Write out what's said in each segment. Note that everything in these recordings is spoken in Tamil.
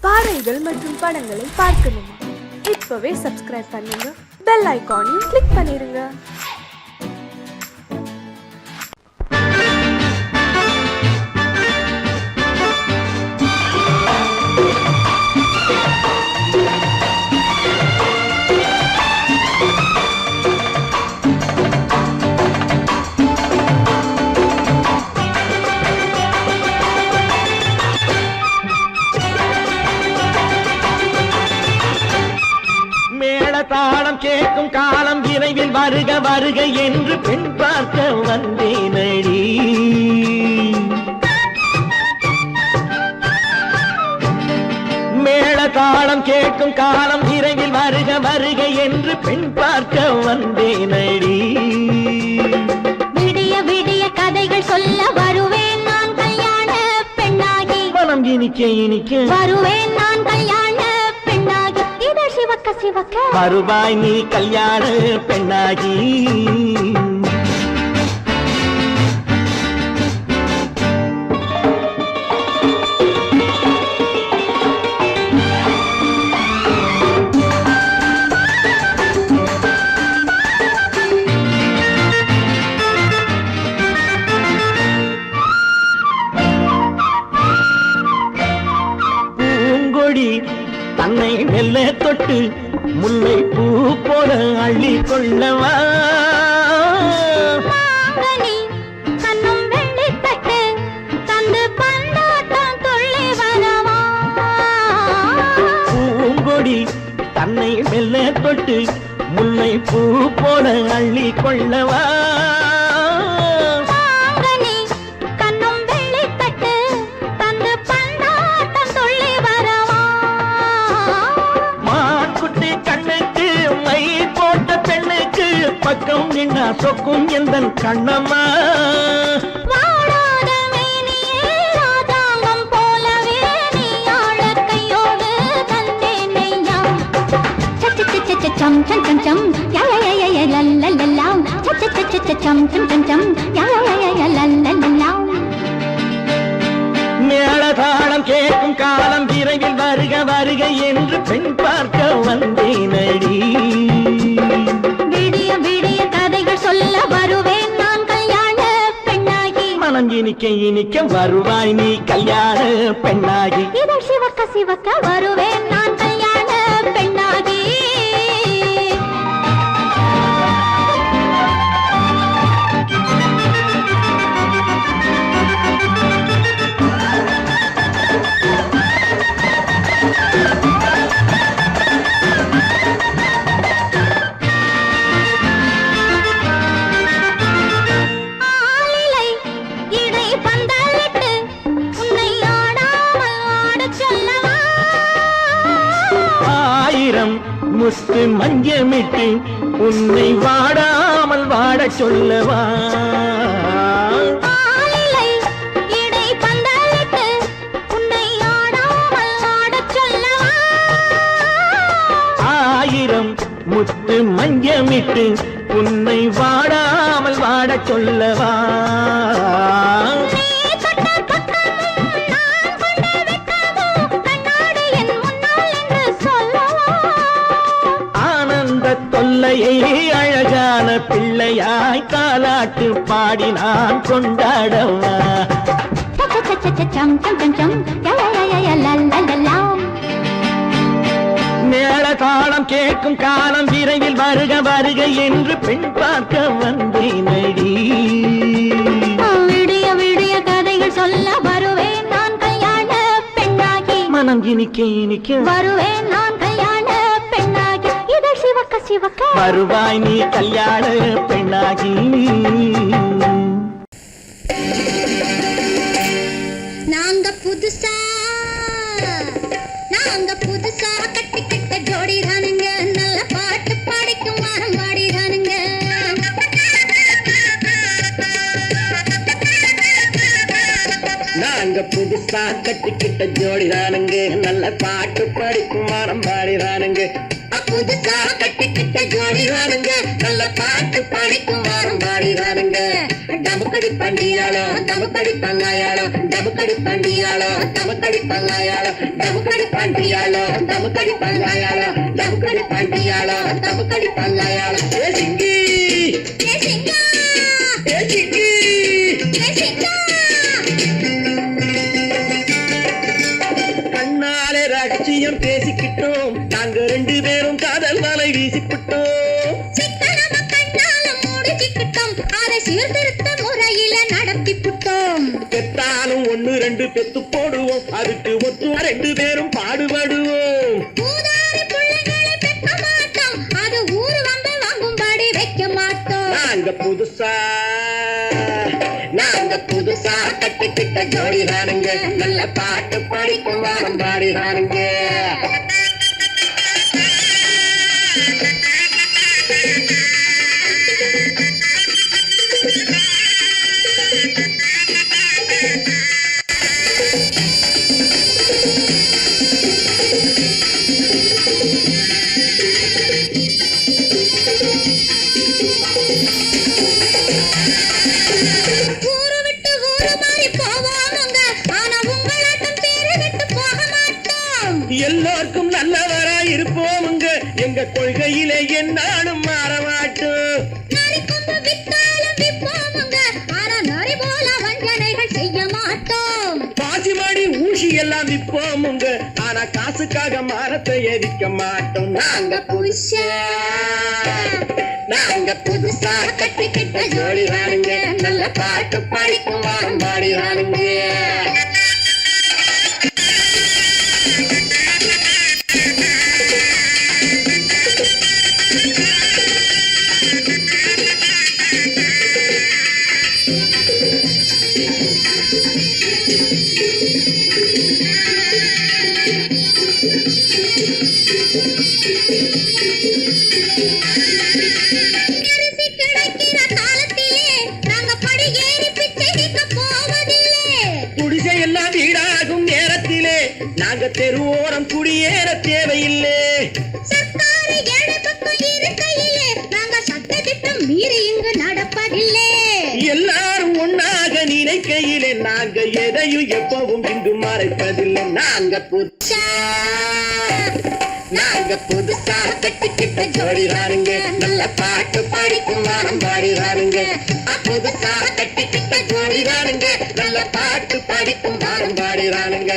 பாடல்கள் மற்றும் படங்களை பார்க்கணுமா? இப்பவே சப்ஸ்கிரைப் பண்ணுங்க, பெல் ஐகானையும் கிளிக் பண்ணிருங்க. தாளம் கேட்கும் காலம் விரைவில் வருக வருக என்று பெண் பார்க்க வந்தேனடி. மேள தாளம் கேட்கும் காலம் விரைவில் வருக வருக என்று பெண் பார்க்க வந்தேனடி. விடிய விடிய கதைகள் சொல்ல வருவேன் நான் கல்யாண பெண்ணாகி. மனம் இனிக்க இனிக்க வருவேன் நான் கல்யாண பெண்ணாகி. இதழ் சிவக்க சிவக்க வருவாய் நீ கல்யாண பெண்ணாகி. தன்னை மெல்ல தொட்டு முல்லை பூ போல அள்ளி கொள்ளவா. கண்ணும் வெள்ளி தட்டு தந்து பந்தாட்டம் துள்ளி வரவா. பூங்கொடி தன்னை மெல்ல தொட்டு முல்லை பூ போல அள்ளி கொள்ளவா. பக்கம் நின்னா சொக்கும் எந்தன் கண்ணம்மா. வாழாத மேனியே ராஜாங்கம் போலவே நீ ஆழ கையோடு தந்தேனையா. சம் சம் சம் சம் யா யா யா யா லல்லல்லா. சம் சம் சம் சம் யா யா யா லல்லல்லா. மேளதாளம் கேட்கும் காலம் விரைவில் வருக வருக என்று பெண் பார்க்க வந்தேனடி. விடிய விடிய கதைகள் சொல்ல வருவேன் நான் கல்யாண பெண்ணாகி. மனம் இனிக்க இனிக்க வருவாய் நீ கல்யாண பெண்ணாகி. இதழ் சிவக்க சிவக்க வருவேன் நான் கல்யாண பெண்ணாகி. முத்து மஞ்சமிட்டு உன்னை வாடாமல் வாட சொல்லவா. ஆயிரம் முத்து மஞ்சமிட்டு உன்னை வாடாமல் வாட சொல்லவா. தொல்லையை அழகான பிள்ளையாய் தாலாட்டு பாடி நான் கொண்டாடவா. மேளதாளம் கேட்கும் காலம் விரைவில் வருக வருக என்று பெண் பார்க்க வந்தேனடி. விடிய விடிய கதைகள் சொல்ல வருவேன் நான் கல்யாண பெண்ணாகி. மனம் இனிக்க இனிக்க வருவேன் நான் கல்யாண பெண்ணாகி. இதழ் சிவக்க சிவக்க வருவாய் நீ கல்யாண பெண்ணாகி. நாங்க புதுசா கட்டிக்கிட்ட ஜோடி தானுங்க. நல்ல பாட்டு பாடிக்கும் வாரம் பாடி தானுங்க. நாங்க புதுசா கட்டிக்கிட்ட ஜோடி தானுங்க. நல்ல பாட்டு படிக்கும் வாரம் பாடி தானுங்க. புதுசா கட்டிக்கிட்ட ஜோடி தானுங்க. நல்ல பாட்டு படிக்கும் வாரம் பாடி தானுங்க. டமுக்கடி பண்டியாளோ டமுக்கடி பங்காயாளோ டமுக்கடி பாண்டியாளோ டமுக்கடி பங்காயாளோ டமுக்கடி பாண்டியாளோ டமுக்கடி பங்காயாளோ டமுக்கடி பாண்டியாளோ டமுக்கடி பங்காயாளோ ஏ சிங்கி ஏ சிங்கா ஏ சிங்கி ஏ சிங்கா கண்ணாலே ரகசியம் பேசிக்கிட்டோம் நாங்க ரெண்டு பேரும் காதல் வலை வீசிக்கிட்டோம் சிக்கனம கண்ணால மூடிக்கிட்டோம் அதை சீர்திருத்த முறையில நடத்தி புட்டோம் பெத்தாலும் ஒண்ணு ரெண்டு பெத்து போடுவோம் அதுக்கு ஒத்து ரெண்டு பேரும் பாடுபடுவோம் ஊதாரி பிள்ளைகளை பெக்க மாட்டோம் அது ஊர் வந்து வாங்கும்படி வைக்க மாட்டோம் நாங்க புதுசா கட்டிக்கிட்ட ஜோடி தானுங்க நல்ல பாட்டு படிக்கும் வாரம் பாடி தானுங்க ஊரு விட்டு ஊரு மாறி போவோமுங்க ஆனா உங்களாட்டம் பேரு விட்டு போக மாட்டோம் எல்லாருக்கும் நல்லவரா இருப்போமுங்க எங்க கொள்கையிலே என்னாலும் மாற மாட்டோம் நரி கொம்பு வித்தாலும் விப்போமுங்க ஆனா நரி போல வஞ்சனைகள் செய்ய மாட்டோம் பாசிமாடி ஊசி எல்லாம் விற்போமுங்க ஆனா காசுக்காக மரத்தை எரிக்க மாட்டோம் நாங்க புதுசா கட்டிக்கிட்ட ஜோடி தானுங்க நல்ல பாட்டு படிக்கும் வாரம் பாடி தானுங்க அரிசி கிடைக்கிற காலத்திலே நாங்க படி ஏறி பிச்சை கேட்க போவதில்லை குடிசை எல்லாம் வீடாகும் நேரத்திலே நாங்க தெருவோரம் குடியேற தேவையில்லை சர்க்காரு ஏழை பக்கம் இருக்கையிலே நாங்க சட்டத்திட்டம் மீறி இங்கு நடப்பதில்லை எல்லாரும் ஒன்னாக நினைக்கையிலே நாங்க எதையும் எப்பவும் இங்கு மறைப்பதில்லை நாங்க புதுசா கட்டிக்கிட்ட ஜோடி தானுங்க நல்ல பாட்டு படிக்கும் வாரம் பாடி தானுங்க புதுசா கட்டிக்கிட்ட ஜோடி தானுங்க நல்ல பாட்டு படிக்கும் வாரம் பாடி தானுங்க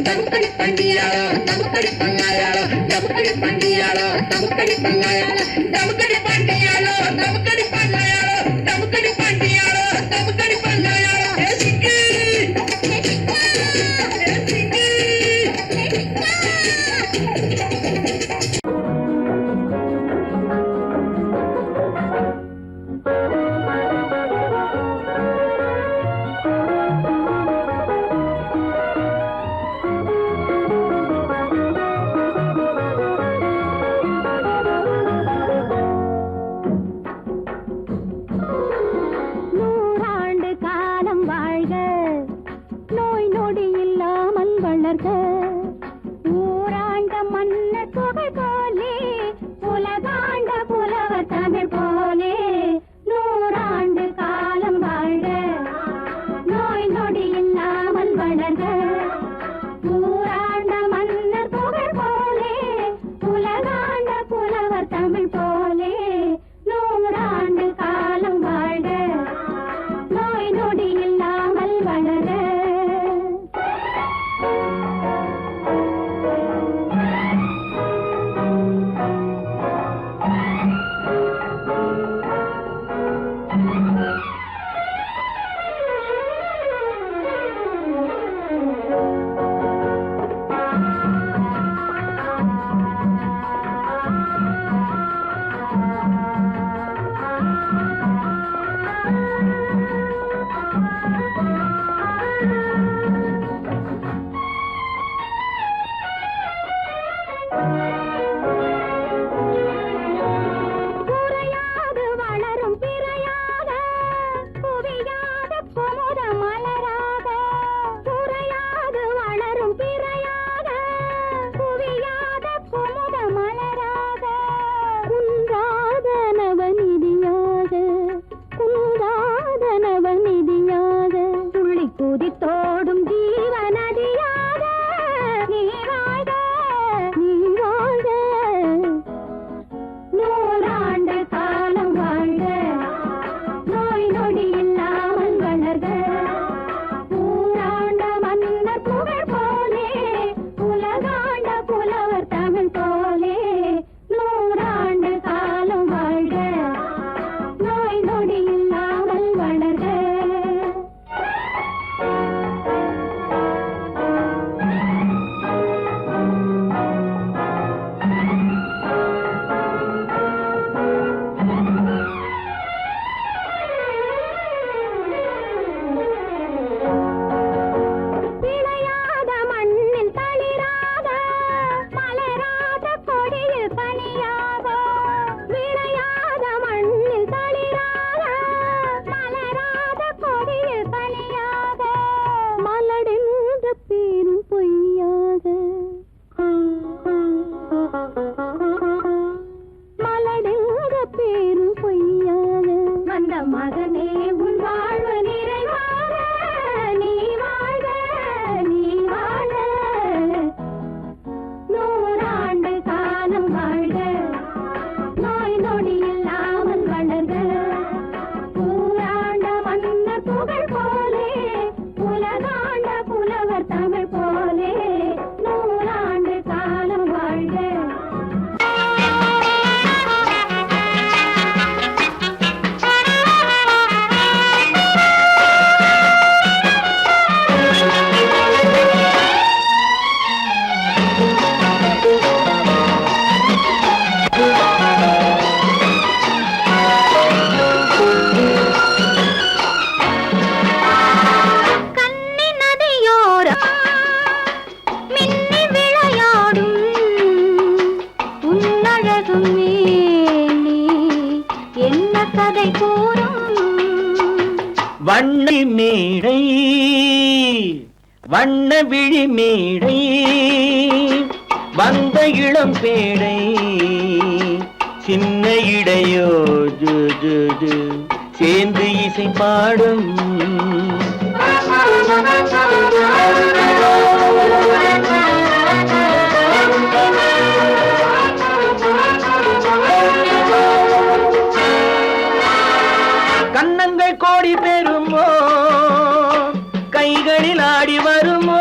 டமுக்கடி பண்டியாளோ டமுக்கடி பங்காயாளோ டமுக்கடி பண்டியாளோ டமுக்கடி பங்காயாளோ டமுக்கடி பண்டியாளோ டமுக்கடி பங்காயாளோ டமுக்கடி பண்டியாளோ டமுக்கடி பங்காயாளோ ஏ சிக்கு ஏ சிக்கு வண்ண மேடை வண்ண விழி மேடை வந்த இளம் பேடை சின்ன இடையோ ஜு ஜு ஜு சேர்ந்து இசை பாடும் கண்ணங்கள் கோடி பெறுமோ கைகளில் ஆடி வருமோ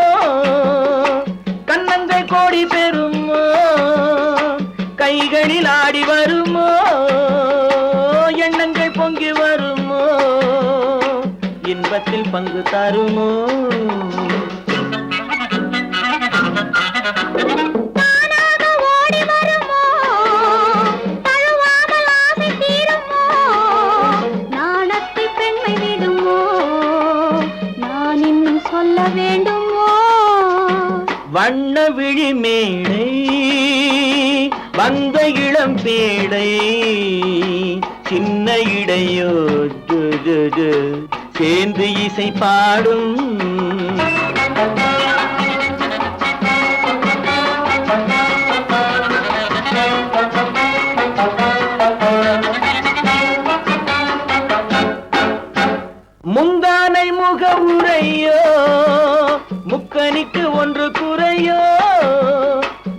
கண்ணங்கள் கோடி பெறுமோ கைகளில் ஆடி வருமோ எண்ணங்கள் பொங்கி வருமோ இன்பத்தில் பங்கு தருமோ வண்ண விழி மேடை வந்த இளம் பேடை சின்ன இடையோ ஜு ஜு ஜு சேர்ந்து இசை பாடும் முந்தானை முகவுரையோ முக்கனிக்கு ஒன்று குறையோ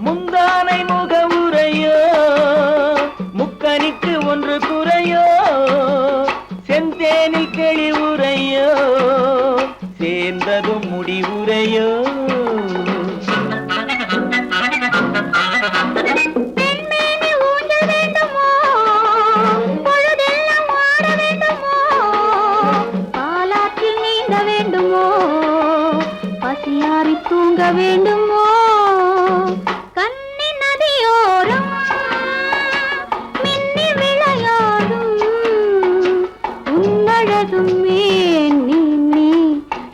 முந்தானை முகவுரையோ முக்கனிக்கு ஒன்று குறையோ செந்தேனில் கிளி உரையோ சேர்ந்ததும் முடிவுரையோ தூங்க வேண்டுமோ கண்ணி நதியோரம் மின்னி விளையாடும் உன்னழகும் நீ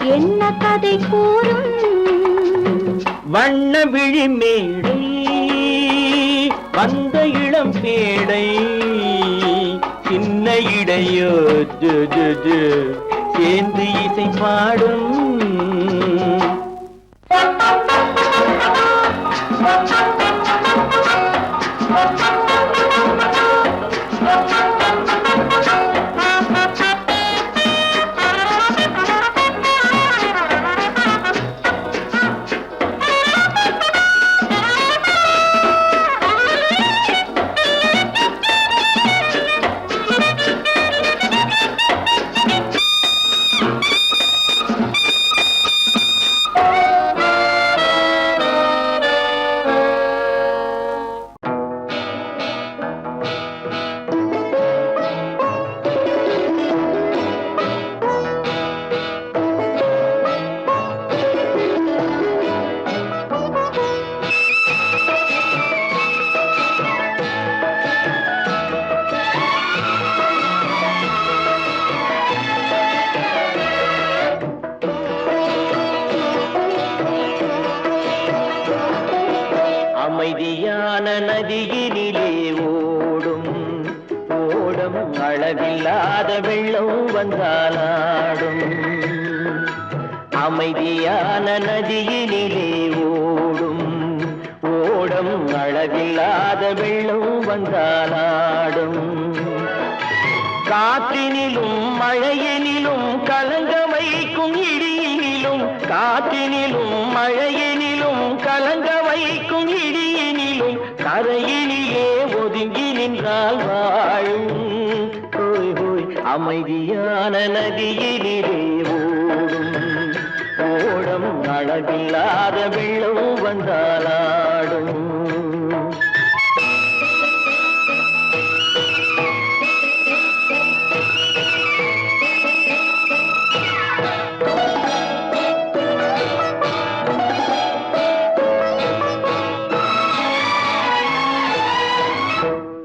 என்ன கதை கூறும் வண்ண விழி மேடை வந்த இளம் பேடை சின்ன இடையோ ஜு ஜு ஜு சேர்ந்து இசை பாடும் அமைதியான நதியினிலே ஓடும் ஓடம் அளவில்லாத வெள்ளம் வந்தாலாடும் அமைதியான நதியினிலே ஓடும் ஓடம் அளவில்லாத வெள்ளம் வந்தாலாடும் காற்றினிலும் மழையினிலும் கலங்க வைக்கும் இடியினிலும் காற்றினிலும் மழையினிலும் கலங்க வைக்கும் இடியினிலும் கரையினிலே ஒதுங்கி நின்றால் வாழும் ஹோய் ஹோய் அமைதியான நதியினிலே ஓடும் ஓடம் அளவில்லாத வெள்ளம் வந்தாலாடும்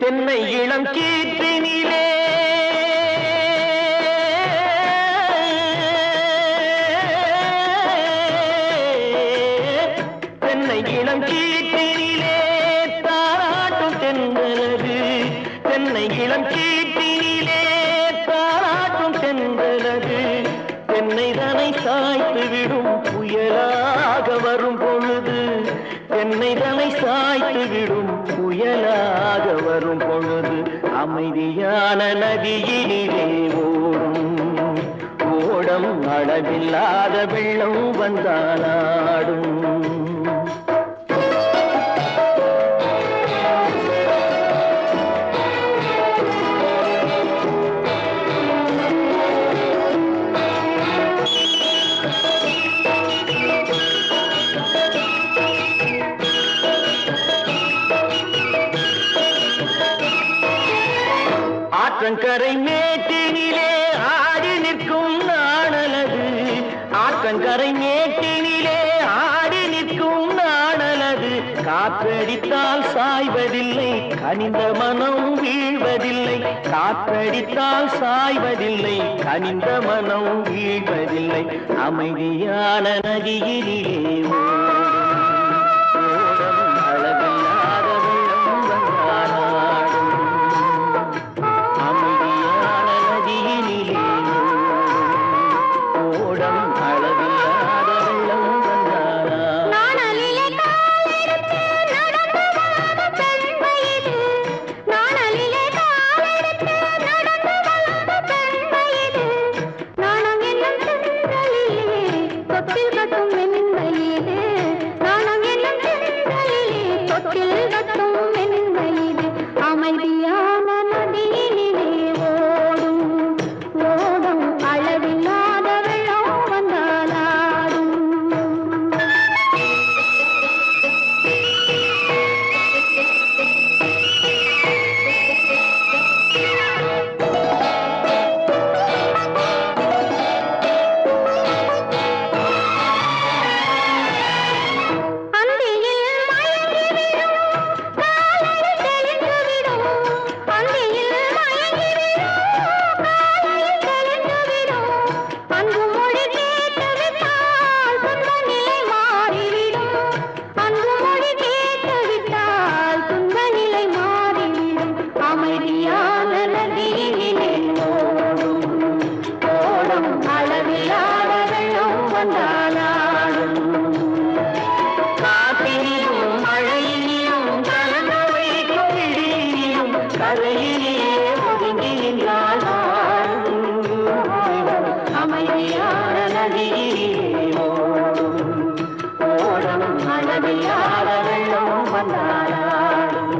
தென்னை இளம் கீற்றினிலே தென்னை இளம் கீற்றினிலே தாராட்டும் தென்றலது தென்னை இளம் கீற்றினிலே தாராட்டும் தென்றலது மனைதனை சாய்த்து விடும் புயலாக வரும் பொழுது அமைதியான நதியினிலே ஓடும் ஓடம் அளவில்லாத வெள்ளம் வந்தாலாடும். ஆற்றங்கரை மேட்டினிலே ஆடி நிற்கும் நாணலது ஆற்றங்கரை மேட்டினிலே ஆடி நிற்கும் நாணலது காற்றடித்தால் சாய்வதில்லை கனிந்த மனம் வீழ்வதில்லை காற்றடித்தால் சாய்வதில்லை கனிந்த மனம் வீழ்வதில்லை அமைதியான நதியிலே ஓடும் அளவில்லாத வெள்ளம் வந்தாலாடும். அமைதியான நதியினிலே ஓடம் அளவில்லாத வெள்ளம் வந்தாலாடும். நாணலிலே காலெடுத்து நடந்து வளர்ந்த பெண் வயது நாணலிலே காலெடுத்து நடந்து வளர்ந்த பெண் வயது நாணம் என்னும் செந்தலிலே தொட்டில் கட்டும் மென் வயது நாணம் என்னும் செந்தலிலே தொட்டில் கட்டும் மென் வயது அமைதியான நதியினிலே ஓடும் ஓடும் அளவில்லாத வெள்ளம் வந்தாலாடும். அந்தியில் மயங்கிவிடும் காலையில் தெளிந்துவிடும் அந்தியில் மயங்கிவிடும் காலையில் தெளிந்துவிடும் அன்பு மொழி கேட்டுவிட்டால் துன்ப நிலை மாறிவிடும் அன்பு மொழி கேட்டுவிட்டால் துன்ப நிலை மாறிவிடும் அமைதியான நதியினிலே ஓடும் ஓடும் அளவில்லாத வெள்ளம் வந்தாலாடும். காற்றினிலும் மழையினிலும் கலங்க வைக்கும் இடியினிலும் கரையிலே ஒதுங்கி நின்றால் அமைதியான நதியிலே ஓடும் ஓடம் அளவில்லாத வெள்ளம் வந்தாலாடும்.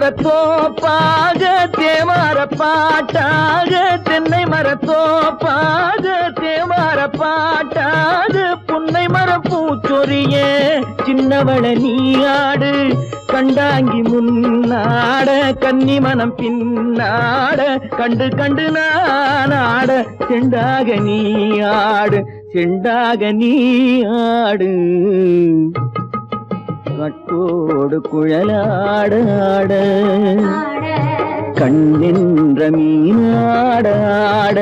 மரத்தோப்பாக தேவார பாட்டாக தென்னை மரத்தோப்பாக தேவார பாட்டாக புன்னை மரப்பூச்சொரிய சின்னவள நீயாடு கண்டாங்கி முன்னாட கன்னி மனம் பின்னாட கண்டு கண்டு நானாட செண்டாக நீயாடு செண்டாக நீயாடு கட்டோடு குழலாடாட கண்ணின்ற மீனாடாட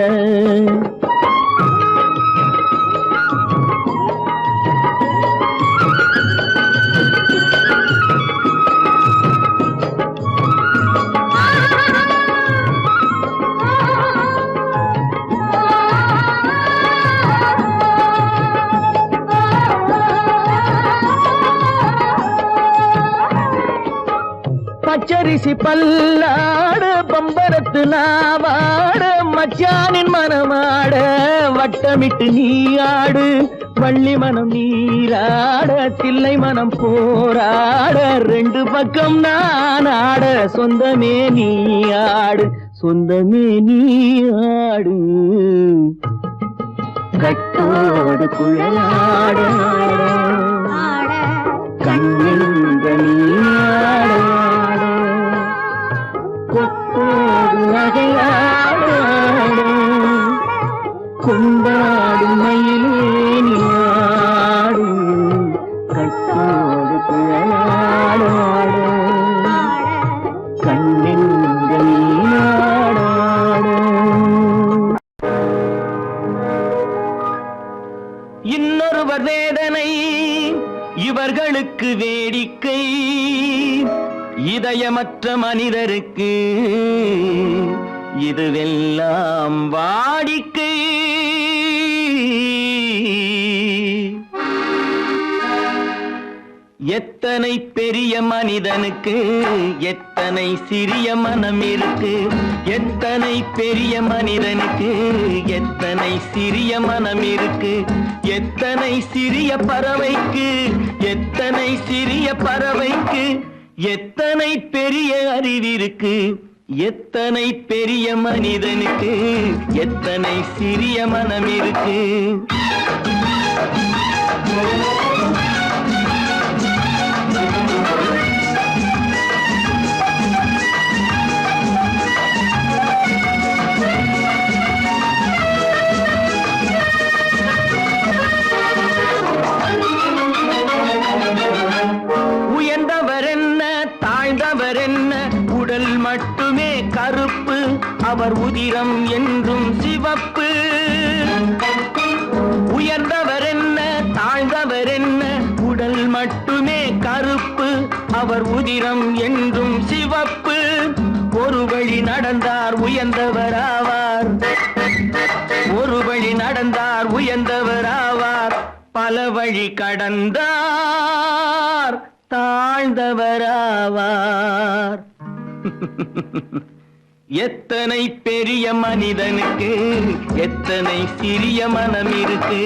பச்சரிசி பல்லாட பம்பரத்து நாவாட மச்சானின் மனமாட வட்டமிட்டு நீயாடு வள்ளி மனம் நீராட தில்லை மனம் போராட ரெண்டு பக்கம் நானாட சொந்தமே நீயாடு சொந்தமே நீயாடு கட்டோடு குழலாட கண்ணின்ற நீயாட கொத்தோடு நகையாட கொண்டாடு மயிலேனியாடு கட்டோடு குழலாட கண்ணின்ற நீயாட இன்னொருவர் வேதனை இவர்களுக்கு வேடிக்கை இதயமற்ற மனிதருக்கு இதுவெல்லாம் வாடிக்கை எத்தனை பெரிய மனிதனுக்கு எத்தனை சிறிய மனம் இருக்கு எத்தனை பெரிய மனிதனுக்கு எத்தனை சிறிய மனம் இருக்கு எத்தனை சிறிய பறவைக்கு எத்தனை சிறிய பறவைக்கு எத்தனை பெரிய அறிவிருக்கு எத்தனை பெரிய மனிதனுக்கு எத்தனை சிறிய மனம் இருக்கு உடல் மட்டுமே கருப்பு அவர் உதிரம் என்றும் சிவப்பு உயர்ந்தவர் என்ன தாழ்ந்தவர் என்ன உடல் மட்டுமே கருப்பு அவர் உதிரம் என்றும் சிவப்பு ஒரு வழி நடந்தார் உயர்ந்தவராவார் ஒரு வழி நடந்தார் உயர்ந்தவராவார் பல வழி கடந்தார் தாழ்ந்தவராவார் எத்தனை பெரிய மனிதனுக்கு எத்தனை சிறிய மனம் இருக்கு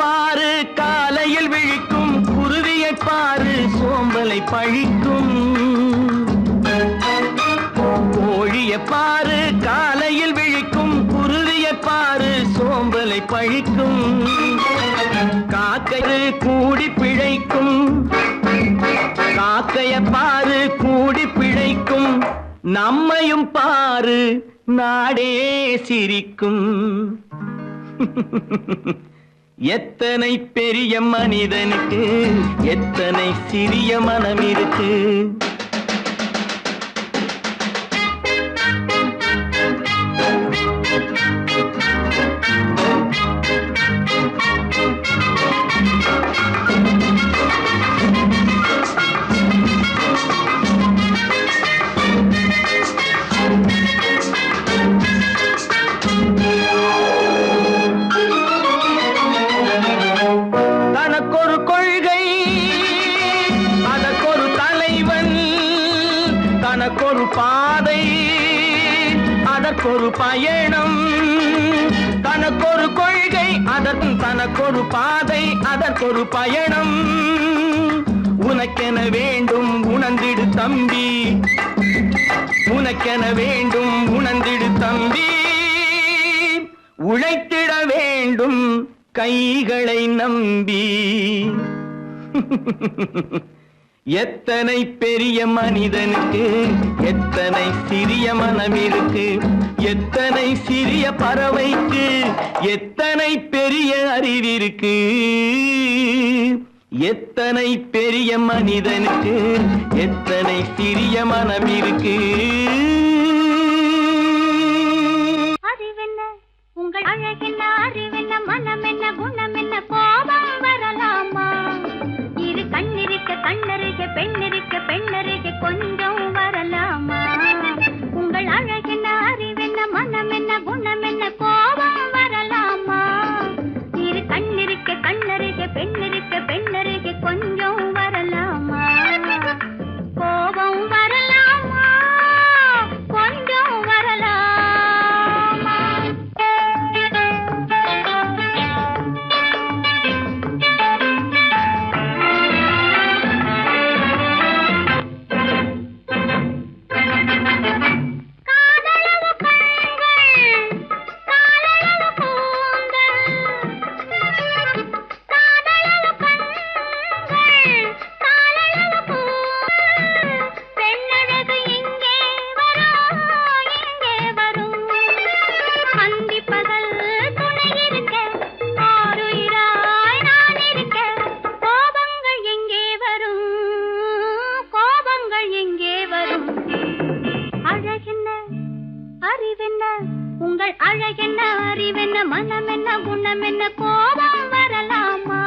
பாரு காலையில் விழிக்கும் குருவியை பாரு சோம்பலை பழிக்கும் கோழியை பாரு காலையில் விழிக்கும் குருவியை பாரு சோம்பலை பழிக்கும் காக்கை கூடி பிழைக்கும் காக்கைய பாரு கூடி பிழைக்கும் நம்மையும் பாரு நாடே சிரிக்கும் எத்தனை பெரிய மனிதனுக்கு எத்தனை சிறிய மனம் இருக்கு பாதை அதற்கொரு பயணம் தனக்கொரு கொள்கை அதற்கு தனக்கொரு பாதை அதற்கொரு பயணம் உனக்கென வேண்டும் உணர்ந்திடு தம்பி உனக்கென வேண்டும் உணர்ந்திடு தம்பி உழைத்திட வேண்டும் கைகளை நம்பி எத்தனை பெரிய மனிதனுக்கு எத்தனை சிறிய மனம் இருக்கு எத்தனை சிறிய பறவைக்கு எத்தனை பெரிய அறிவிருக்கு எத்தனை பெரிய மனிதனுக்கு எத்தனை சிறிய மனம் இருக்கு அறிவென்ன உங்கள் அழகென்ன அறிவென்ன மனம் என்ன குணம் என்ன கோபம் வரலாமா இரு கண்ணிருக்க கண்ணருக பெண்ணிருக்க பெண்ணருக கொஞ்சம் வரலாமா உங்கள் அழகென்ன அறிவென்ன மனம் என்ன குணம் என்ன கோபம் வரலாமா இரு கண்ணிருக்க கண்ணருக பெண்ணிருக்க பெண்ணருக கொஞ்சம் வரலாமா கோபம் வரலாமா கொஞ்சம் வரலாமா உங்கள் அழகென்ன அறிவென்ன மனம் என்ன குணம் என்ன கோபம் வரலாமா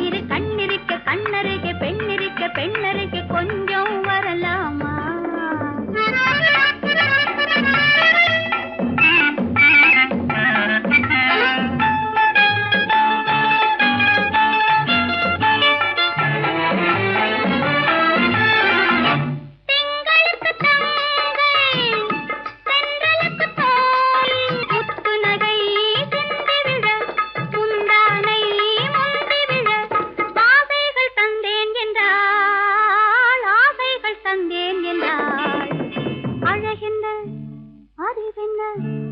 இரு கண்ணிருக்க கண்ணருக பெண்ணிருக்க பெண்ணருக கொஞ்சம் வரலாமா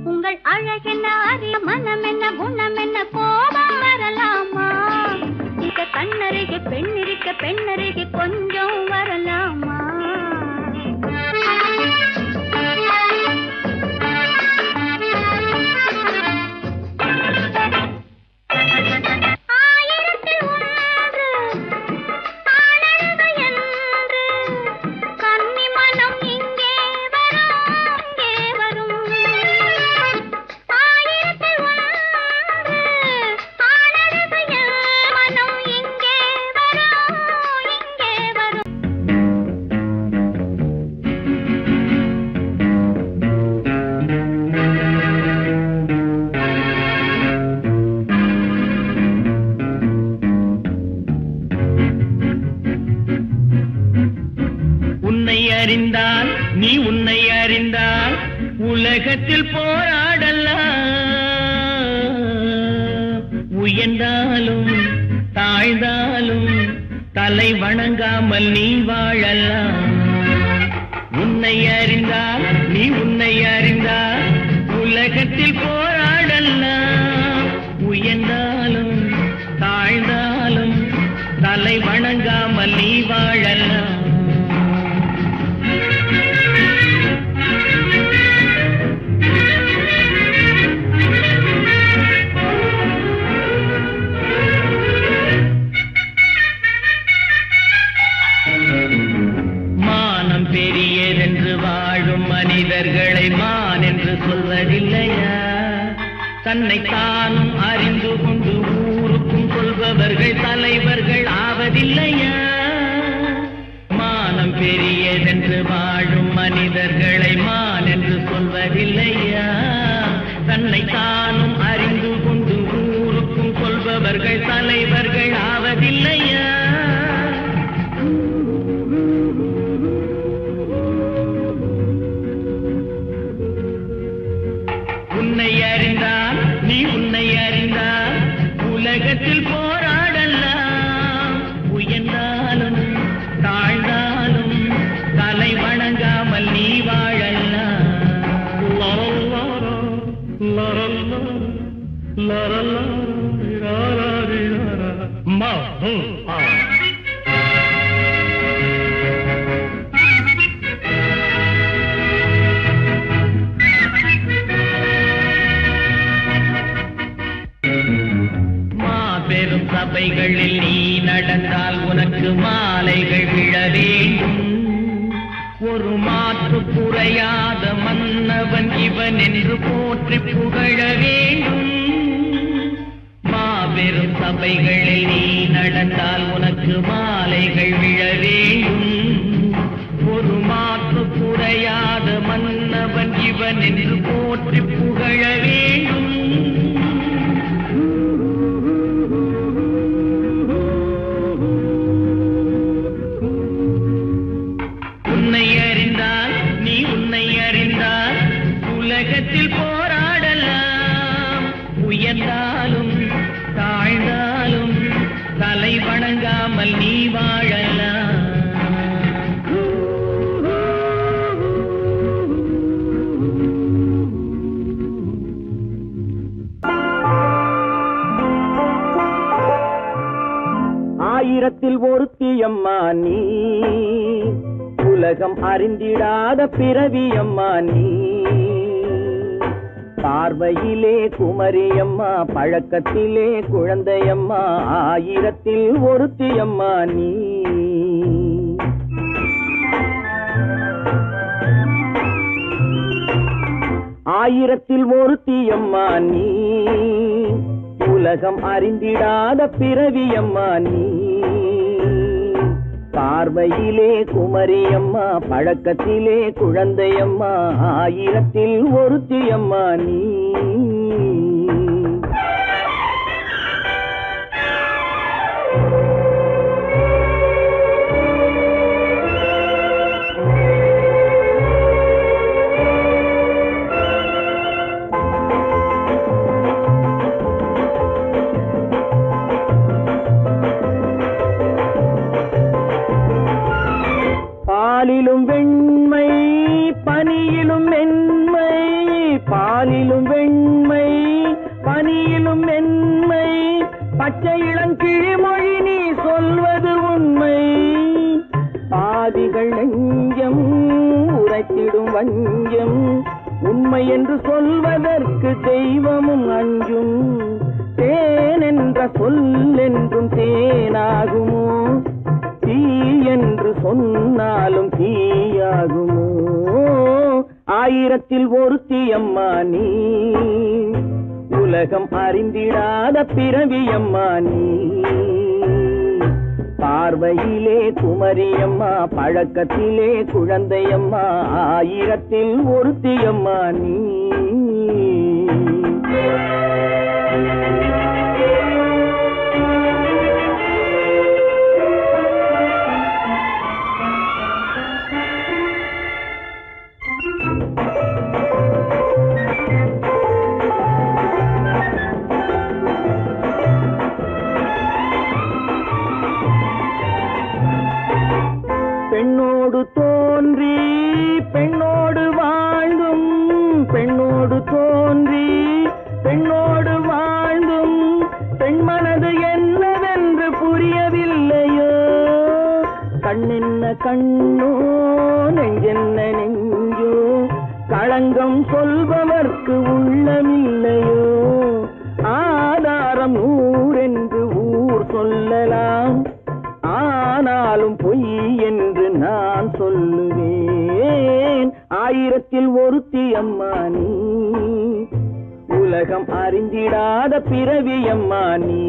உங்கள் அழகென்ன அறி மனம் என்ன குணம் என்ன கோபம் வரலாமா இத கண்ணருக பெண்ணிருக்க பெண்ணருக கொஞ்சம் வரலாமா அறிந்தால் நீ உன்னை அறிந்தால் உலகத்தில் போராடலாம் உயர்ந்தாலும் தாழ்ந்தாலும் தலை வணங்காமல் நீ வாழலாம் உன்னை அறிந்தால் நீ உன்னை அறிந்தால் உலகத்தில் போராடலாம் உயர்ந்தாலும் தாழ்ந்தாலும் தலை வணங்காமல் நீ வாழலாம் பெரியதென்று வாழும் மனிதர்களை மான் என்று சொல்வதில்லையா தன்னை தானும் அறிந்து கொண்டு ஊருக்கும் சொல்பவர்கள் தலைவர்கள் ஆவதில்லையா மானம் பெரியதென்று வாழும் மனிதர்களை மான் என்று சொல்வதில்லையா தன்னை தானும் அறிந்து கொண்டு ஊருக்கும் சொல்பவர்கள் தலைவர்கள் ஆவதில்லையா நீ உன்னை அறிந்தால் உலகத்தில் போராடலாம். உயர்ந்தாலும் தாழ்ந்தாலும் தலை வணங்காமல் நீ வாழலாம். மாபெரும் சபைகளில் நீ நடந்தால் உனக்கு மாலைகள் விழ வேண்டும். ஒரு மாற்று குறையாத மன்னவன் இவன் என்று போற்றி புகழ வேண்டும். மாபெரும் சபைகளில் நீ நடந்தால் உனக்கு மாலைகள் விழ வேண்டும். ஒரு மாற்று குறையாத மன்னவன் இவன் என்று போற்றி புகழ வேண்டும். உன்னை அறிந்தால் நீ உன்னை அறிந்தால் உலகத்தில் போராடலாம். உயர்ந்தாலும் தாழ்ந்தாலும் தலை வணங்காமல் நீ வாழலாம். ஆயிரத்தில் ஒருத்தியம்மா நீ, உலகம் அறிந்திடாத பிறவியம்மா நீ. பார்வையிலே குமரியம்மா, பழக்கத்திலே குழந்தையம்மா, ஆயிரத்தில் ஒருத்தியம்மா நீ. ஆயிரத்தில் ஒருத்தியம்மா நீ, உலகம் அறிந்திடாத பிறவியம்மா நீ. பார்வையிலே குமரியம்மா, பழக்கத்திலே குழந்தையம்மா, ஆயிரத்தில் ஒருத்தியம்மா நீ. பாலிலும் வெண்மை பனியிலும் மென்மை, பாலிலும் வெண்மை பனியிலும் மென்மை, பச்சை இளங்கிழிமொழி நீ சொல்வது உண்மை. பாதிகள் நெஞ்சம் உரைத்திடும் வஞ்சம், உண்மை என்று சொல்வதற்கு தெய்வமும் அஞ்சும். தேன் என்ற சொல் என்றும் தேனாகுமோ, தீ என்று சொன்னாலும் தீயாகுமோ. ஆயிரத்தில் ஒருத்தியம்மா நீ, உலகம் அறிந்திடாத பிறவியம்மா நீ. பார்வையிலே குமரியம்மா, பழக்கத்திலே குழந்தையம்மா, ஆயிரத்தில் ஒருத்தியம்மா நீ. பெண்ணோடு தோன்றி பெண்ணோடு வாழ்ந்தும், பெண்ணோடு தோன்றி பெண்ணோடு வாழ்ந்தும், பெண்மனது என்னவென்று புரியவில்லையோ. கண்ணென்ன கண்ணோ, நெஞ்சென்ன நெஞ்சோ, களங்கம் சொல்பவர்க்கு உள்ளமில்லையோ. ஆதாரம் ஊரென்று ஊர் சொல்லலாம், ஆனாலும் பொய் என்று நான் சொல்லுவேன். ஆயிரத்தில் ஒருத்தியம்மா நீ, உலகம் அறிந்திடாத பிறவியம்மா நீ.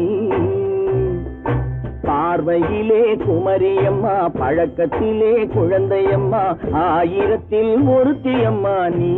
பார்வையிலே குமரியம்மா, பழக்கத்திலே குழந்தையம்மா, ஆயிரத்தில் ஒருத்தியம்மா நீ.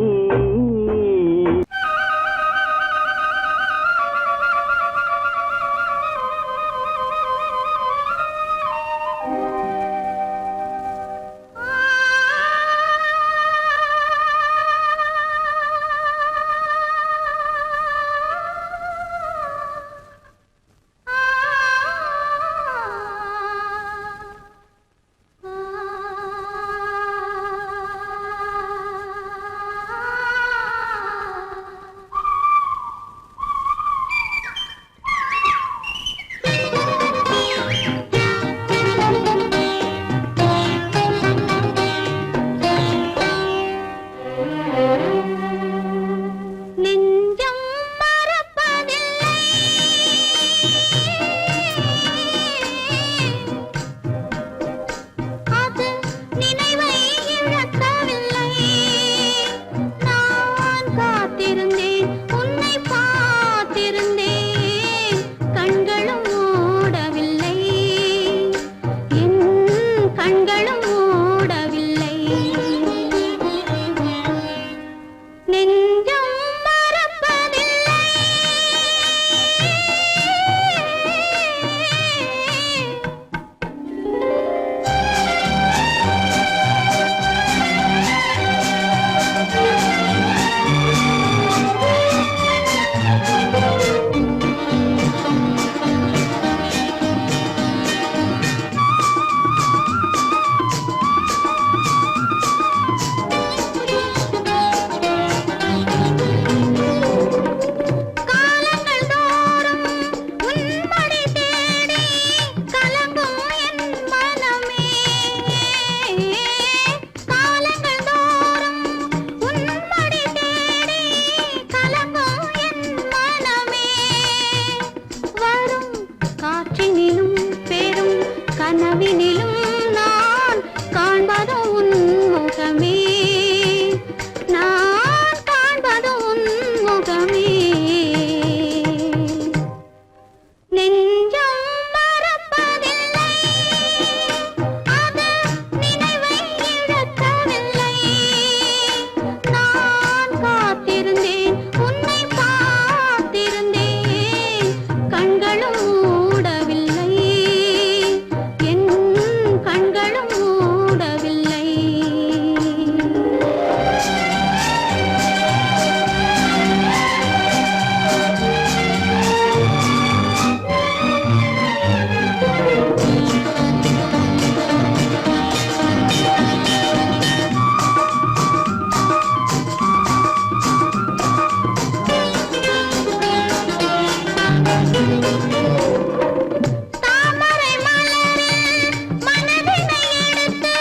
தாமரை மலரில் மனதினை எடுத்து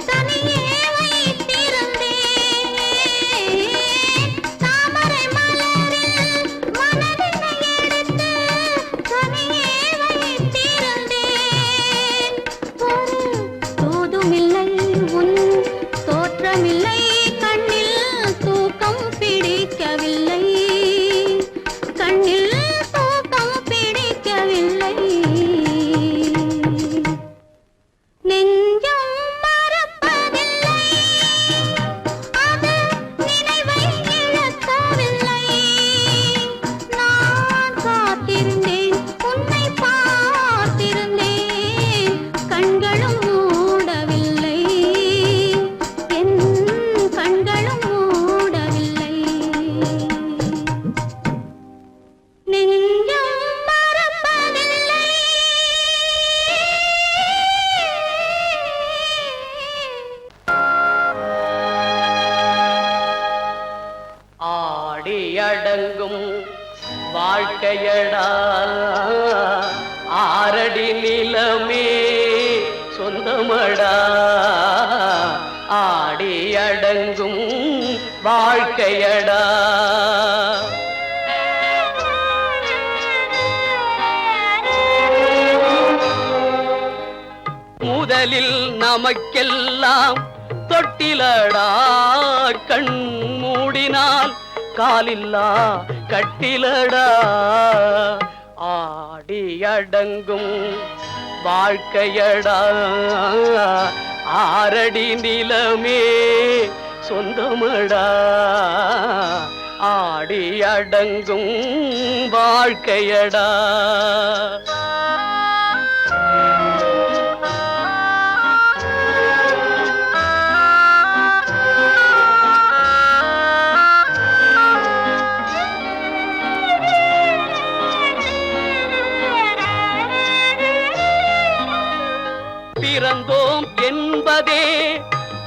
தனியே வைத்திருந்தேன். தாமரை மலரில் மனதினை எடுத்து தனியே வைத்திருந்தேன். ஒரு தூதுமில்லை உன் தோற்றமில்லை, கண்ணில் தூக்கம் பிடிக்கவில்லை, கண்ணில் தூக்கம் பிடிக்கவில்லை. நெஞ்சம் மறப்பதில்லை, அது நினைவை இழக்கவில்லை. நான் காத்திருந்தேன், உன்னை பார்த்திருந்தேன், கண்களும் மூடவில்லை, என் கண்களும் மூடவில்லை. நெஞ்சம் மறப்பதில்லை. ஆடியடங்கும் வாழ்க்கையடா ஆரடி நிலமே சொந்தமடா. ஆடியடங்கும் வாழ்க்கையடா. முதலில் நமக்கெல்லாம் தொட்டிலடா, கண் மூடினால் காலில்லா கட்டிலடா. ஆடியடங்கும் வாழ்க்கையடா ஆரடி நிலமே சொந்தமடா. ஆடியடங்கும் வாழ்க்கையடா. பிறந்தோம் என்பதே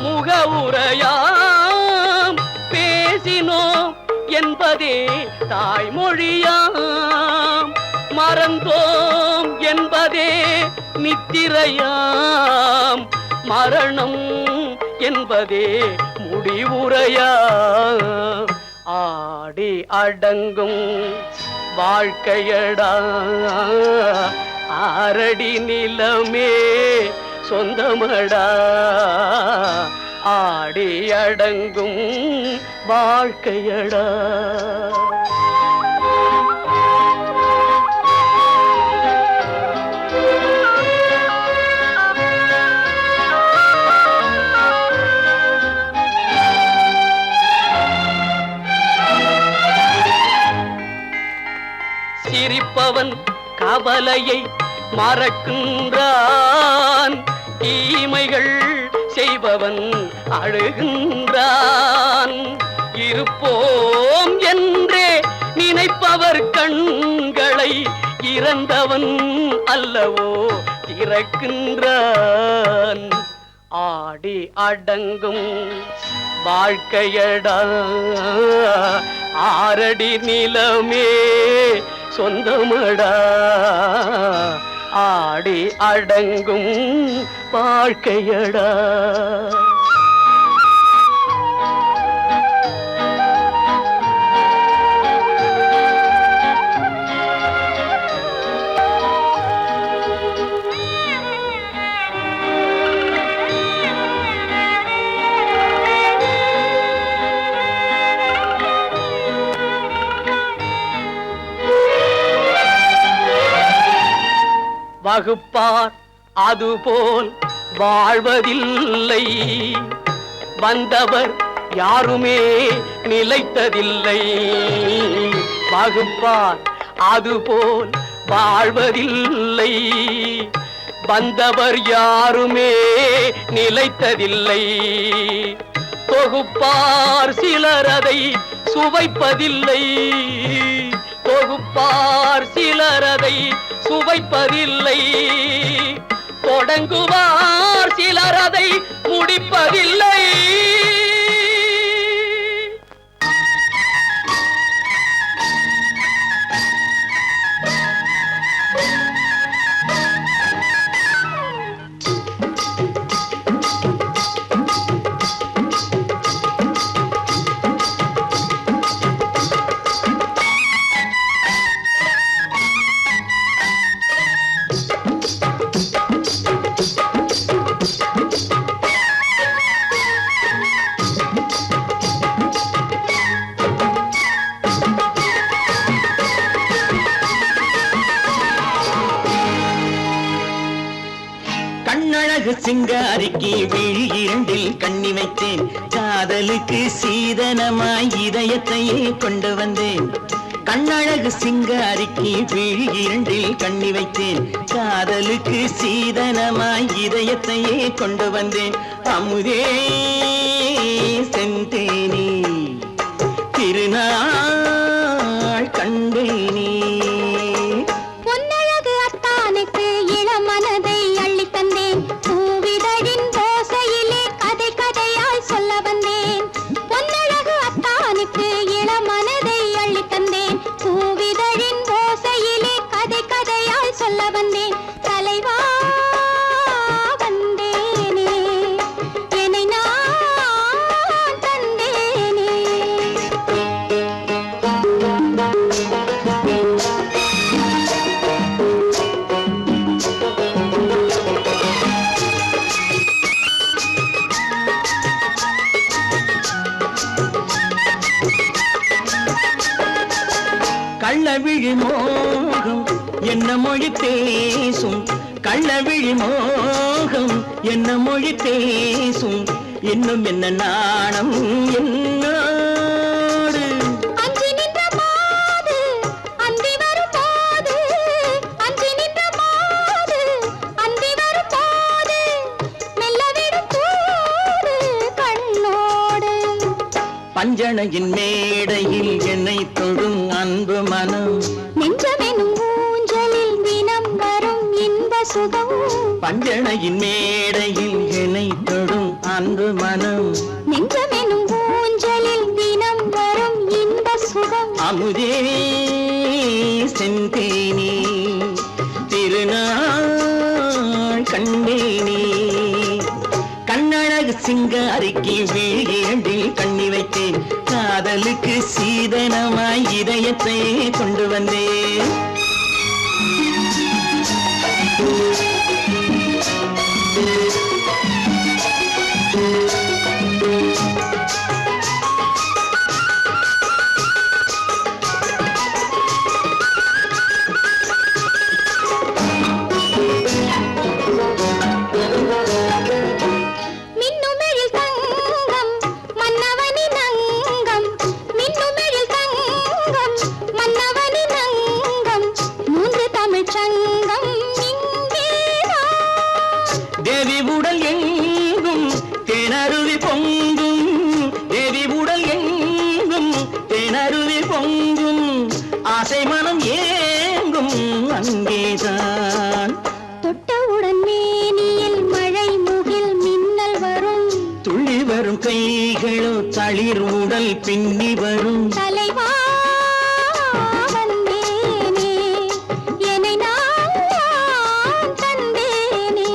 முகவுரையாம், பேசினோம் என்பதே தாய்மொழியாம், மறந்தோம் என்பதே நித்திரையாம், மரணம் என்பதே முடிவுரையாம். ஆடி அடங்கும் வாழ்க்கையடா ஆரடி நிலமே சொந்தமடா. ஆடி அடங்கும் வாழ்க்கையடா. சிரிப்பவன் கவலையை மறக்கின்றான், தீமைகள் செய்பவன் அழுகின்றான். இருப்போம் என்றே நினைப்பவர் கண்களை இறந்தவன் அல்லவோ திறக்கின்றான். ஆடி அடங்கும் வாழ்க்கையடா ஆரடி நிலமே சொந்தமடா. ஆடி அடங்கும் வாழ்க்கையடா. வகுப்பார் அதுபோல் வாழ்வதில்லை, வந்தவர் யாருமே நிலைத்ததில்லை. வகுப்பார் அதுபோல் வாழ்வதில்லை, வந்தவர் யாருமே நிலைத்ததில்லை. தொகுப்பார் சிலர் அதை சுவைப்பதில்லை, தொகுப்பார் சிலர் அதை சுவைப்பதில்லை. தொடங்குவார் சிலர் அதை முடிப்பதில்லை. கண்ணழகு சிங்காரிக்கு விழி இரண்டில் கண்ணி வைத்தேன் காதலுக்கு சீதனமாய் இதயத்தையே கொண்டு வந்தேன் கண்ணழகு சிங்காரிக்கு விழி இரண்டில் கண்ணி வைத்தேன் காதலுக்கு சீதனமாய் இதயத்தையே கொண்டு வந்தேன் அமுதே செந்தேனே திருநாள் கண்டேனே பொன்னழகு அத்தானுக்கு இளமனதை அள்ளித் தந்தேன் பூவிதழின் ஓசையிலே கதை கதையாய் சொல்ல வந்தேன் பொன்னழகு அத்தானுக்கு இளமனதை அள்ளித் தந்தேன் பூவிதழின் ஓசையிலே கதை கதையாய் சொல்ல வந்தேன் தலைவா வந்தேனே என்னை நான் தந்தேனே கள்ளவிழி மோகம் என்ன மொழி பேசும் கள்ளவிழி மோகம் என்ன மொழி பேசும் இன்னும் என்ன நாணம் என்னோடு அஞ்சி நின்ற மாது அந்தி வரும் போது அஞ்சி நின்ற மாது அந்தி வரும் போது மெல்ல விடும் கூடு கண்ணோடு பஞ்சணையின் மேடையில் என்னை தொடும் அன்பு மனம் நெஞ்சமெனும் ஊஞ்சலில் தினம் வரும் இன்ப சுகம் பஞ்சணையின் மேடையில் என்னை தொடும் அன்பு மனம் நெஞ்சமெனும் ஊஞ்சலில் தினம் வரும் இன்ப சுகம் அமுதே செந்தேனே திருநாள் கண்டேனே கண்ணழகு சிங்காரிக்கு விழியண்டில் கண்ணி வைத்தேன் காதலுக்கு சீதனமாய் இதயத்தை கொண்டு வந்தேன் மின்னுமெழில் தங்கம் மன்னவனின் அங்கம் மின்னுமெழில் தங்கம் மன்னவனின் அங்கம் மூன்று தமிழ்ச் சங்கம் இங்கேதான் தேவி உடல் எங்கும் தேனருவி பொங்கும் தேவி உடல் எங்கும் தேனருவி பொங்கும் ஆசை மனம் ஏங்கும் அங்கேதான் தொட்டவுடன் மேனியில் மழை முகில் மின்னல் வரும் துள்ளி வரும் கைகளோ தளிர் உடல் பின்னி வரும் தலைவா வந்தேனே என்னை நான் தந்தேனே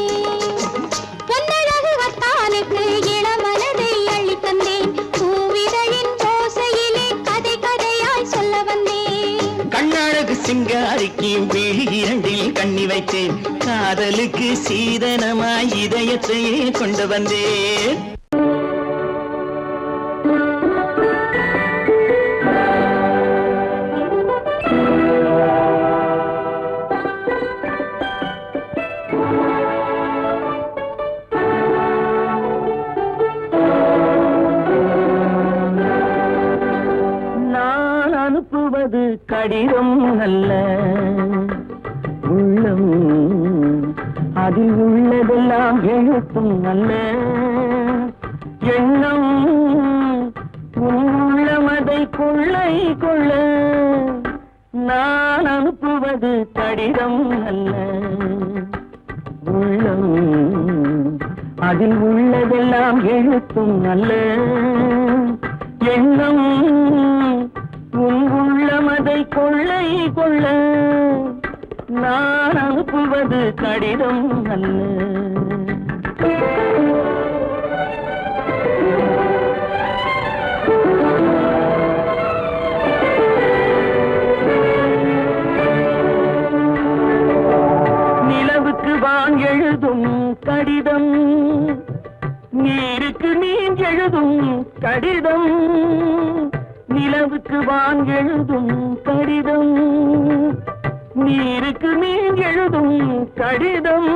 பொன்னழகு வத்தானுக்கு இளமனதை அள்ளித் தந்தேன் பூவிதழின் ஓசையிலே கதை கதையாய் சொல்ல வந்தேன் கண்ணழகு சிங்காரிக்கு விழி இரண்டில் கண்ணி வைத்தேன் காதலுக்கு சீதனமாய் இதயத்தையே கொண்டு வந்தேன் நான் அனுப்புவது கடிதம் அல்ல உள்ளம் அதில் உள்ளதெல்லாம் எழுத்தும் அல்ல எண்ணம் உன் உள்ளமதை கொள்ளை கொள்ள நான் அனுப்புவது கடிதம் அல்ல உள்ளம் அதில் உள்ளதெல்லாம் எழுத்தும் அல்ல எண்ணம் உன் உள்ளமதை கொள்ளை கொள்ள நான் அனுப்புவது கடிதம் அல்ல நிலவுக்கு வான் எழுதும் கடிதம் நீருக்கு நீர் எழுதும் கடிதம் நிலவுக்கு வான் எழுதும் கடிதம் நீருக்கு நீர் எழுதும் கடிதம்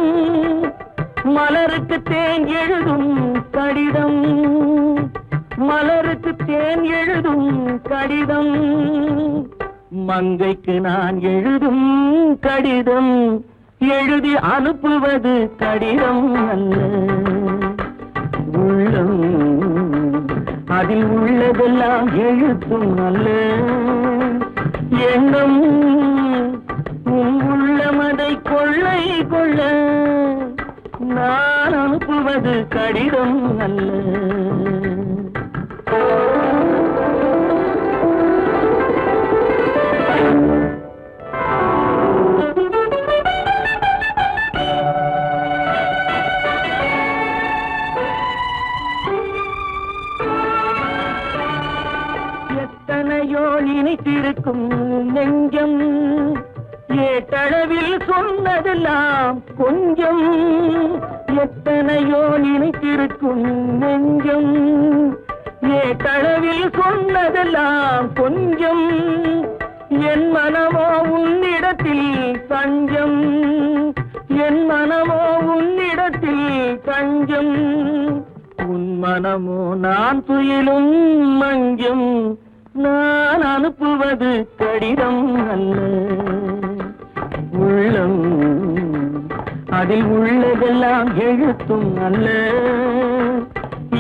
மலருக்கு தேன் எழுதும் கடிதம், மலருக்கு தேன் எழுதும் கடிதம், மங்கைக்கு நான் எழுதும் கடிதம், எழுதி அனுப்புவது கடிதம் அல்ல. உள்ளம் அதில் உள்ளதெல்லாம் எழுத்தும் அல்ல. எண்ணம் உன் உள்ளமதை கொள்ளை கொள்ள, நான் அனுப்புவது கடிதம் அல்ல. எத்தனையோ நினைத்திருக்கும் நெஞ்சம், ஏட்டளவில் சொன்னதெல்லாம் கொஞ்சம். எத்தனையோ நினைத்திருக்கும் நெஞ்சம், ஏட்டளவில் சொன்னதெல்லாம் கொஞ்சம். என் மனமோ உன்னிடத்தில் தஞ்சம், என் மனமோ உன்னிடத்தில் தஞ்சம். உன் மனமோ நான் துயிலும் மஞ்சம், நான் அனுப்புவது கடிதம் அல்ல. உள்ளம் அதில் உள்ளதெல்லாம் எழுத்தும் அல்ல.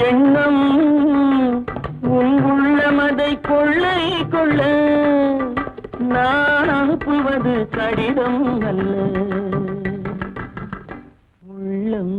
எண்ணம் உன் உள்ளமதை கொள்ளை கொள்ள, நான் அனுப்புவது கடிதம் அல்ல. உள்ளம்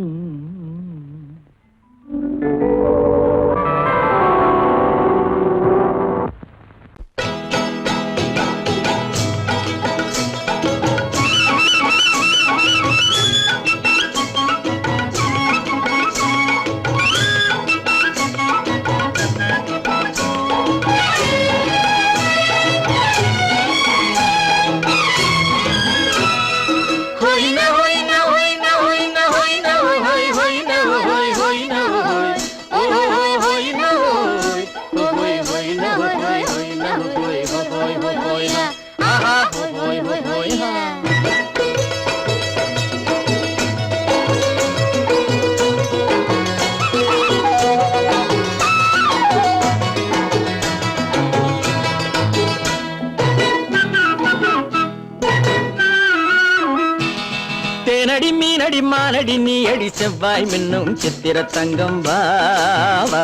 தேனடி மீனடி மானடி நீ அடி செவ்வாய் மின்னும் சித்திர தங்கம் வாவா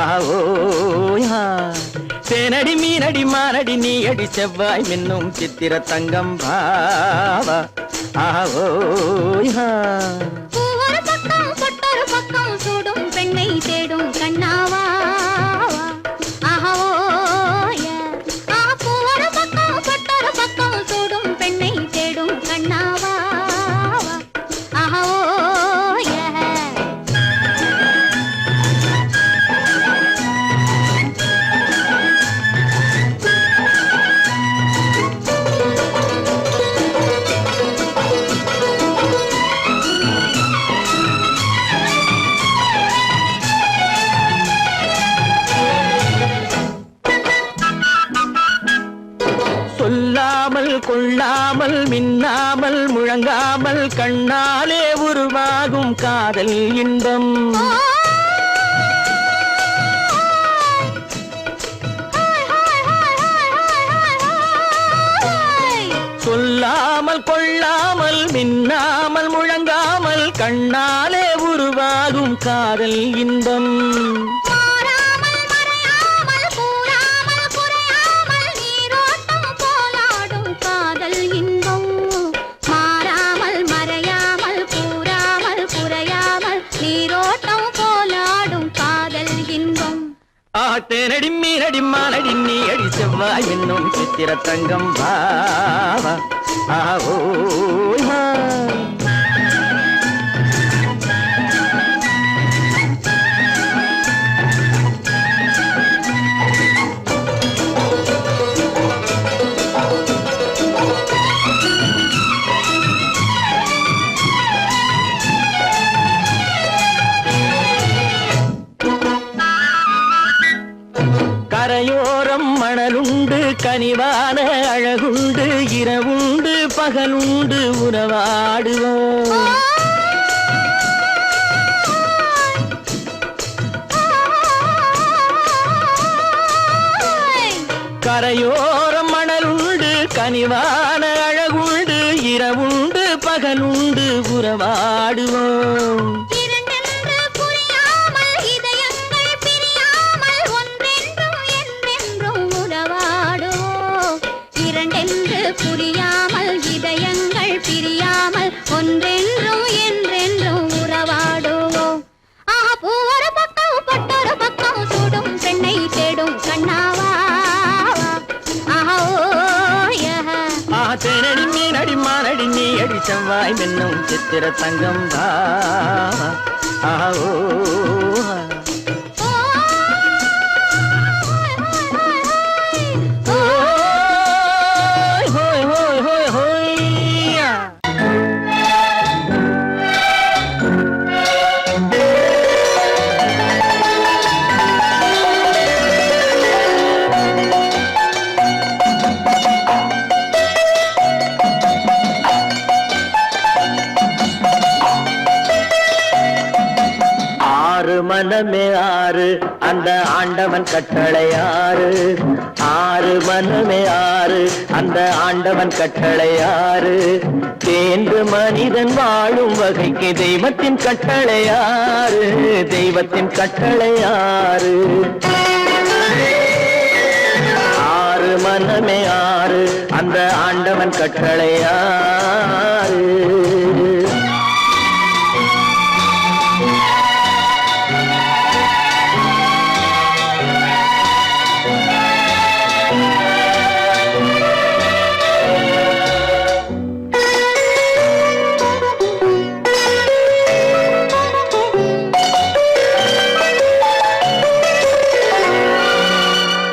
ஆவோயா. தேனடி மீனடி மானடி நீ அடி செவ்வாய் மின்னும் சித்திர தங்கம் வாவா ஆவோயா. ஒரு பக்கம் பொட்டொரு பக்கம் சூடும் பெண்ணை தேடும் கண்ணாவா. ஒரு பக்கம் பொட்டொரு பக்கம் சூடும் பெண்ணை தேடும் கண்ணாவா. சொல்லாமல் கொள்ளாமல் மின்னாமல் முழங்காமல் கண்ணாலே உருவாகும் காதல் இன்பம். சொல்லாமல் கொள்ளாமல் மின்னாமல் முழங்காமல் கண்ணாலே உருவாகும் காதல் இன்பம். தேனடி மீனடி மானடி நீ அடி செவ்வாய் என்னும் சித்திர தங்கம் வாவா ஆவோயா. கரையோரம் மணலுண்டு கனிவான அழகுண்டு இரவுண்டு பகலுண்டு உறவாடுவோம். கரையோரம் மணலுண்டு கனிவான அழகுண்டு இரவுண்டு பகலுண்டு உறவாடுவோம் இரண்டென்று புரியாமல் இதயங்கள் பிரியாமல் ஒன்றென்றும் என்றென்றும் உறவாடுவோம் இரண்டென்று புரியாமல் இதயங்கள் பிரியாமல் ஒன்றென்றும் என்றென்றும் உறவாடுவோம் ஆஹா பூ ஒரு பக்கம் பொட்டொரு பக்கம் சூடும் பெண்ணை தேடும் கண்ணாவா ஆஹா ஓ தேனடி மீனடி மானடி நீ அடி செவ்வாய் மென்னும் சித்திர தங்கம் ஆஹோ மனமே ஆறு அந்த ஆண்டவன் கட்டளை ஆறு ஆறு மனமே ஆறு அந்த ஆண்டவன் கட்டளை ஆறு தேர்ந்து மனிதன் வாழும் வகைக்கு தெய்வத்தின் கட்டளை ஆறு தெய்வத்தின் கட்டளை ஆறு ஆறு மனமே ஆறு அந்த ஆண்டவன் கட்டளை ஆறு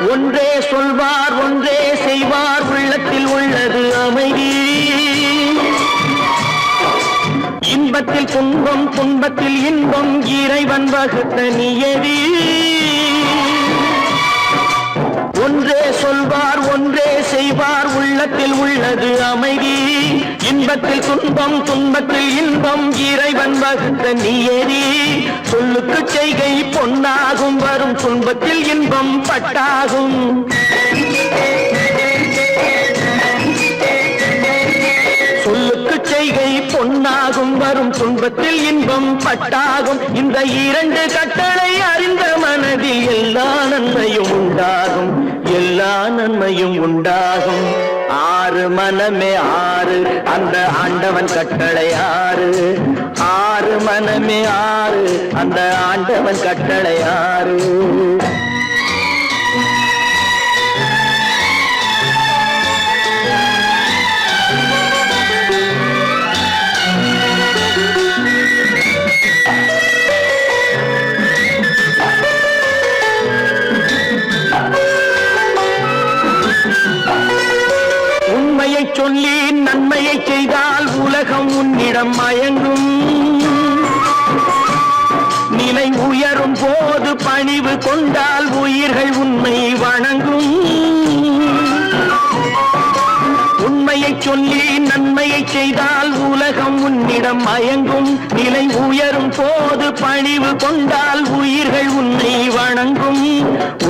ஒன்றே சொல்வார் ஒன்றே செய்வார் உள்ளத்தில் உள்ளது அமைதி இன்பத்தில் துன்பம் துன்பத்தில் இன்பம் இறைவன் வகுத்த நியதி ஒன்றே சொல்வார் ஒன்றே செய்வார் உள்ளத்தில் உள்ளது அமைதி இன்பத்தில் துன்பம் துன்பத்தில் இன்பம் இறைவன் வகுத்த நியதி சொல்லுக்கு செய்கை பொன்னாகும் வரும் துன்பத்தில் இன்பம் பட்டாகும் சொல்லுக்கு செய்கை பொன்னாகும் வரும் துன்பத்தில் இன்பம் பட்டாகும் இந்த இரண்டு கட்டளை அறிந்த மனதில் எல்லா நன்மையும் உண்டாகும் எல்லா நன்மையும் உண்டாகும் ஆறு மனமே ஆறு அந்த ஆண்டவன் கட்டளை ஆறு ஆறு மனமே ஆறு அந்த ஆண்டவன் கட்டளை ஆறு உண்மையை சொல்லி நன்மையை செய்தால் உலகம் உன்னிடம் மயங்கும் நிலை உயரும் போது பணிவு கொண்டால் உயிர்கள் உன்னை வணங்கும் உண்மையை சொல்லி நன்மையை செய்தால் உலகம் உன்னிடம் மயங்கும் நிலை உயரும் போது பணிவு கொண்டால் உயிர்கள் உன்னை வணங்கும்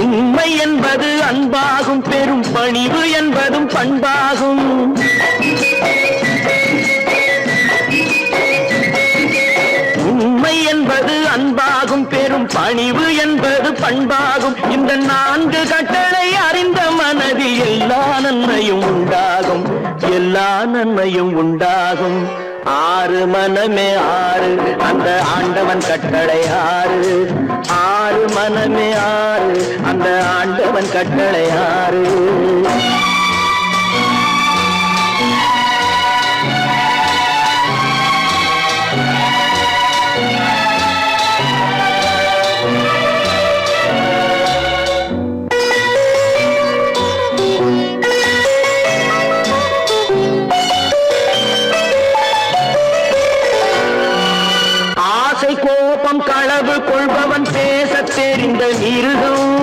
உண்மை என்பது அன்பாகும் பெரும் பணிவு என்பதும் பண்பாகும் உண்மை என்பது அன்பாகும் பெரும் பணிவு என்பது பண்பாகும் இந்த நான்கு கட்டளை அறிந்த மனதில் எல்லா நன்மையும் உண்டாகும் எல்லா நன்மையும் உண்டாகும் ஆறு மனமே ஆறு அந்த ஆண்டவன் கட்டளை ஆறு ஆறு மனமே ஆறு அந்த ஆண்டவன் கட்டளை ஆறு கோபம் களவு கொள்பவன் பேசத் தெரிந்த மிருகம்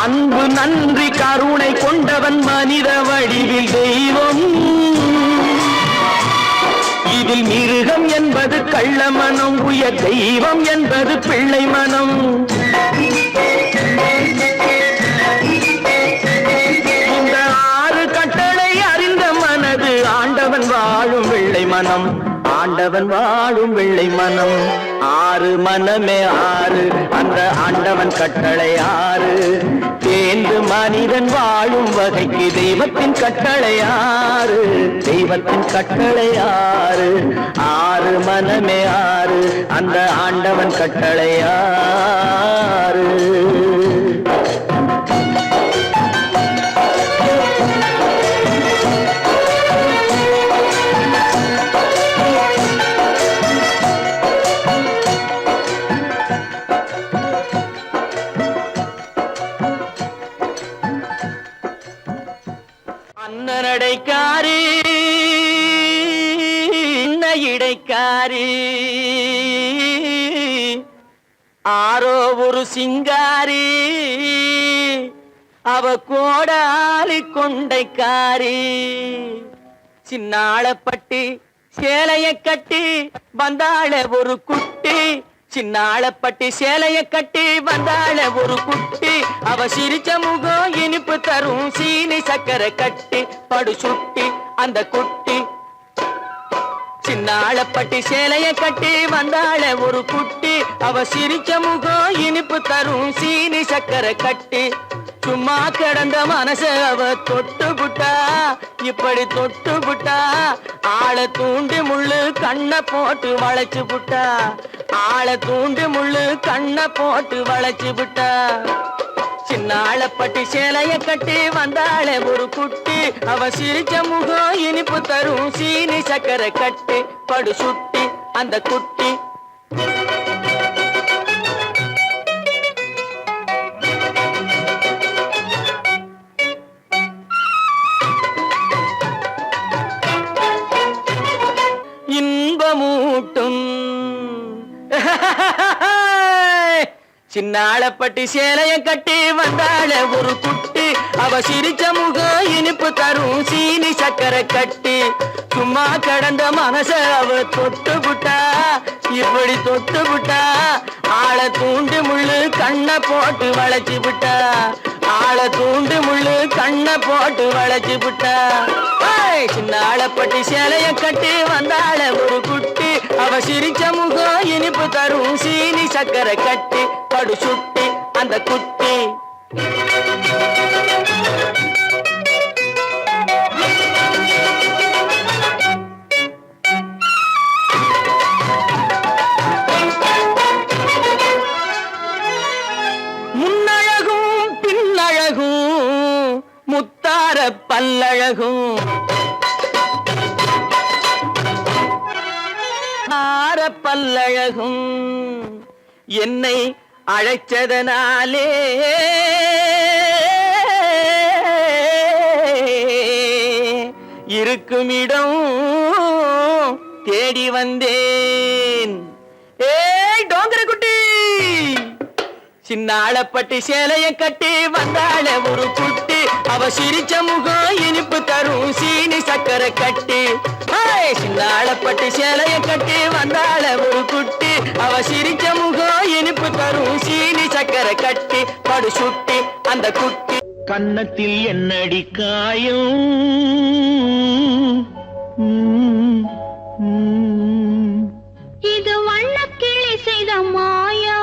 அன்பு நன்றி கருணை கொண்டவன் மனித வடிவில் தெய்வம் இதில் மிருகம் என்பது கள்ள மனம் உயர் தெய்வம் என்பது பிள்ளை மனம் மனம் ஆண்டவன் வாழும் வெள்ளை மனம் ஆறு மனமே ஆறு அந்த ஆண்டவன் கட்டளை ஆறு தேர்ந்து மனிதன் வாழும் வகைக்கு தெய்வத்தின் கட்டளை ஆறு தெய்வத்தின் கட்டளை ஆறு ஆறு மனமே ஆறு அந்த ஆண்டவன் கட்டளை ஆறு அன்னடைக்காரி இடைக்காரி ஆரோ ஒரு சிங்காரி அவ கோடாலி கொண்டைக்காரி சின்னாளப்பட்டி சேலைய கட்டி வந்தாள ஒரு குட்டி சின்னாளப்பட்டி சேலைய கட்டி வந்தாள ஒரு குட்டி அவ சிரிச்ச முகம் இனிப்பு தரும் சீனி சக்கரை கட்டி படு சுட்டி அந்த குட்டி சின்னாளப்பட்டி சேலைய கட்டி வந்தாள ஒரு குட்டி அவ சிரிச்ச முகம் இனிப்பு தரும் சீனி சக்கரை கட்டி சும்மா கிடந்த மனச அவ தொட்டு புட்டா இப்படி தொட்டு புட்டா ஆளை தூண்டி முள்ளு கண்ணை போட்டு வளைச்சு புட்டா ஆளை தூண்டி முள்ளு கண்ணை போட்டு வளைச்சு புட்டா சின்னாளப்பட்டி சேலைய கட்டி வந்தாளே ஒரு குட்டி அவ சிரிச்ச முகம் இனிப்பு தரும் சீனி சக்கரை கட்டி படு சுட்டி அந்த குட்டி இன்பமூட்டும் சின்னாளப்பட்டி சேலைய கட்டி வந்தாள ஒரு குட்டி அவ சிரிச்ச முகம் இனிப்பு தரும் சீனி சக்கரை கட்டி சும்மா கடந்த மனச அவ தொட்டு புட்டா இப்படி தொட்டு புட்டா ஆளை தூண்டி முள்ளு கண்ணை போட்டு வளைச்சு புட்டா ஆளை தூண்டி முள்ளு கண்ணை போட்டு வளைச்சு புட்டா சின்னாளப்பட்டி சேலைய கட்டி வந்தாள ஒரு குட்டி அவ சிரிச்ச முகம் இனிப்பு தரும் சீனி சக்கரை கட்டி படு சுட்டி அந்த குட்டி முன்னழகும் பின்னழகும் முத்தார பல்லழகும் பல்லழகும் என்னை அழைச்சதனாலே இருக்குமிடம் தேடி வந்தேன் ஏய் டோங்கர குட்டி சின்னாளப்பட்டி சேலைய கட்டி வந்தாள ஒரு குட்டி அவ சிரிச்ச முகம் இனிப்பு தரும் சீனி சக்கரை கட்டி சின்னாளப்பட்டி சேலைய கட்டி வந்தாள ஒரு குட்டி அவ சிரிச்ச முகம் இனிப்பு தரும் சீனி சக்கரை கட்டி படு சுட்டி அந்த குட்டி கன்னத்தில் என்னடி காயம் இது வண்ணக்கிளி செய்த மாயா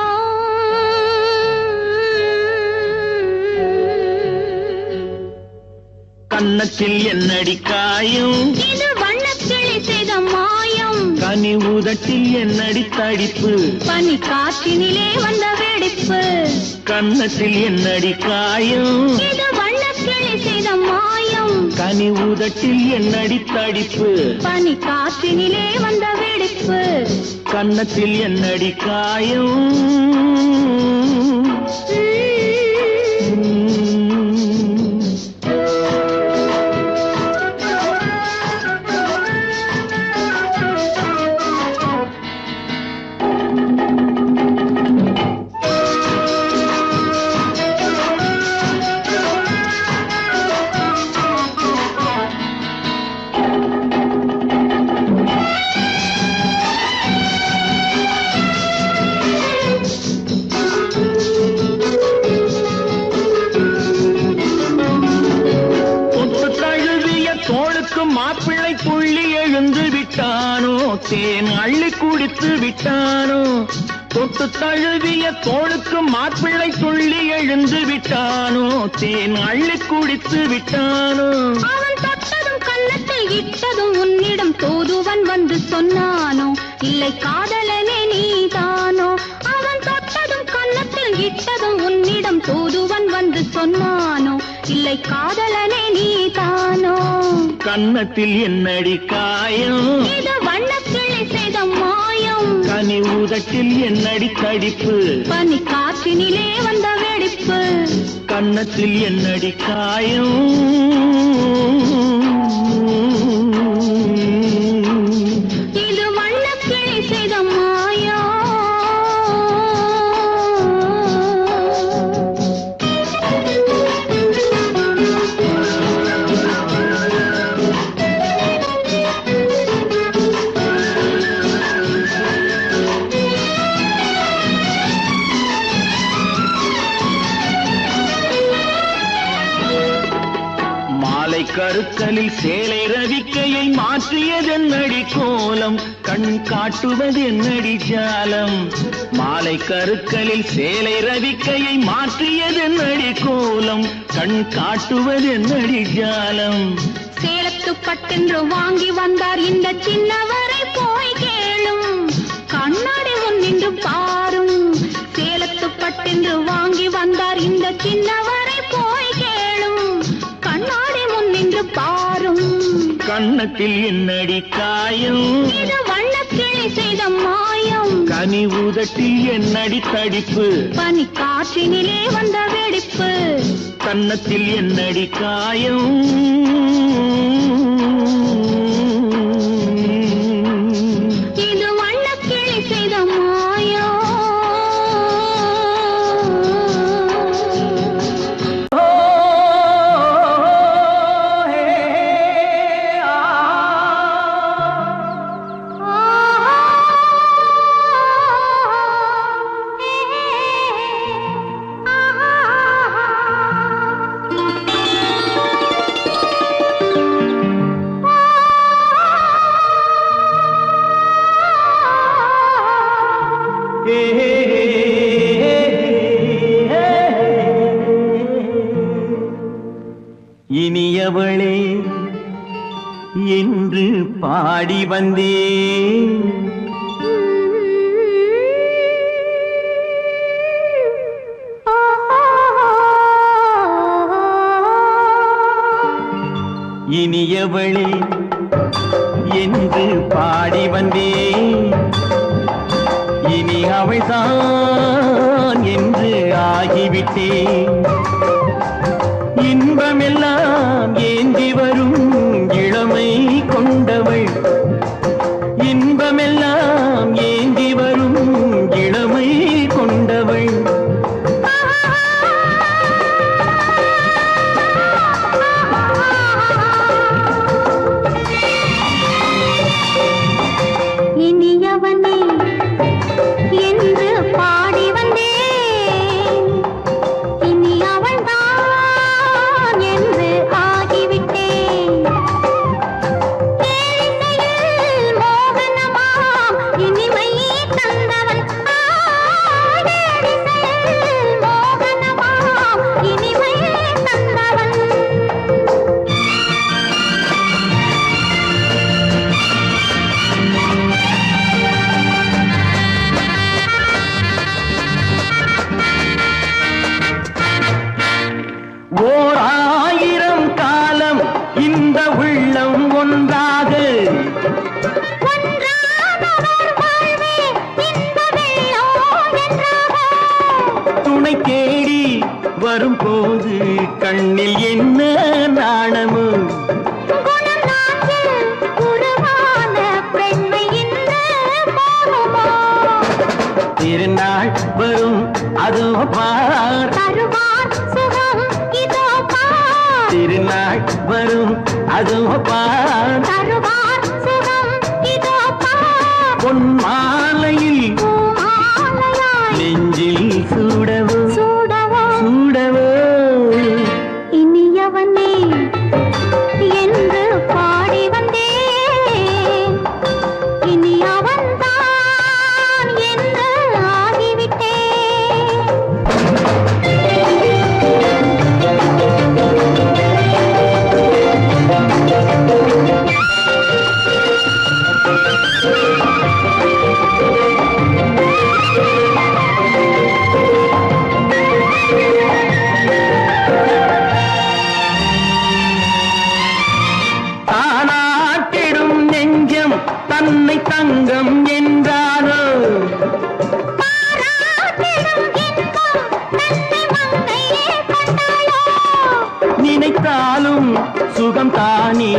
கன்னத்தில் என்னடி காயம் இது வண்ணக்கிளி செய்த மாயம் கனி உதட்டில் என்னடி தடிப்பு பனி காற்றினிலே வந்த வெடிப்பு கன்னத்தில் என்னடி காயம் இது வண்ணக்கிளி செய்த மாயம் கனி உதட்டில் என்னடி தடிப்பு பனி காற்றினிலே வந்த வெடிப்பு கன்னத்தில் என்னடி காயம் தோளுக்கு மாப்பிள்ளை புள்ளி எழுந்து விட்டானோ, தேன் அள்ளி குடித்து விட்டானோ. தொட்டு தழுவிய தோளுக்கு மாப்பிள்ளை துள்ளி எழுந்து விட்டானோ, தேன் அள்ளி குடித்து விட்டானோ. அவன் தொட்டதும் கன்னத்தில் இட்டதும் உன்னிடம் தூதுவன் வந்து சொன்னானோ, இல்லை காதலனே நீதானோ. அவன் தொட்டதும் கன்னத்தில் இட்டதும் உன்னிடம் தூதுவன் வந்து சொன்னானோ, இல்லை காதலனே நீதானோ. கன்னத்தில் என்னடி காயம், இது வண்ணக்கிளி செய்த மாயம். கனி உதட்டில் என்னடி தடிப்பு, பனி காற்றினிலே வந்த வெடிப்பு. கன்னத்தில் என்னடி காயம், இது வண்ணக்கிளி செய்த மாயம். கருக்கலில் சேலை ரவிக்கையை மாற்றியதென்னடி கோலம், கண் காட்டுவதென்னடி ஜாலம். மாலை கருக்கலில் சேலை ரவிக்கையை மாற்றியதென்னடி கோலம், கண் காட்டுவதென்னடி ஜாலம். சேலத்து பட்டென்று வாங்கி வந்தார் இந்த சின்னவரை போய் கேளும், கண்ணாடி முன்னின்று பாரும். சேலத்து பட்டென்று வாங்கி வந்தார் இந்த சின்னவரை போய் கேளும், கண்ணாடி முன்னின்று பாரும். கன்னத்தில் என்னடி காயம், இது வண்ணக்கிளி செய்த மாயம். கனி உதட்டில் என்னடி தடிப்பு, பனி காற்றினிலே வந்த வெடிப்பு. கன்னத்தில் என்னடி காயம், இது வண்ணக்கிளி செய்த மாயம். இனியவளே என்று பாடி வந்தேன், இனியவளே என்று பாடி வந்தேன். இனி அவள்தான் என்று ஆகிவிட்டேன். இன்பமெல்லாம் ஏந்தி வரும் இளமை கொண்டவள், இன்பமெல்லாம் ஏந்தி வரும் இளமை கொண்டவள். இனியவனே என்று பாடி வந்தேன், இனி அவள்தான் என்று ஆகிவிட்டேன். கேளிசையில் மோகனமாம் இனிமை தந்தவன், கேளிசையில் மோகனமாம் இனிமை தந்தவன். ஓர் ஆயிரம் காலம் இந்த உள்ளம் ஒன்றாக, ஒன்றானவர் வாழ்வே இந்த வெள்ளம் என்றாக. துணை தேடி வரும்போது கண்ணில் என்ன நாணமோ, குணம் நான்கில் உருவான பெண்மை இந்த போகுமோ. திருநாள் வரும் அதோ பார், தருவார் சுகம் இதோ பார். திருநாள் வரும் அதோ பார். தருவார் சுகம் இதோ பார். பொன் மாலையில் பூமாலையாய் நெஞ்சில் சூடவோ சூடவோ. சூடவோ. இனியவனே என்று தங்கம் என்றாரோ நினைத்தாலும் சுகம் தானே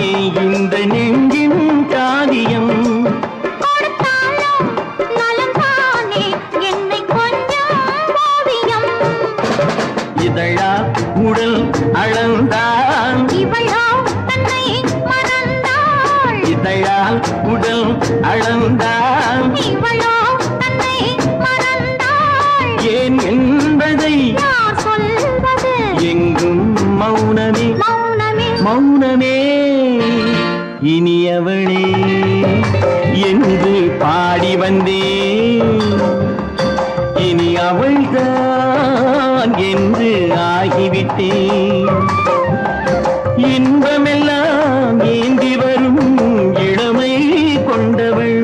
இந்த நெஞ்சின் காரியம் இதழா உடல் அளந்தான் இதழால் உடல் அளந்தான் ஏன் என்பதை எங்கும் மௌனமே மௌனமே இனியவளே என்று பாடி வந்தேன் இனி அவள்தான் என்று ஆகிவிட்டேன் இன்பமெல்லாம் ஏந்தி வரும் இளமை கொண்டவள்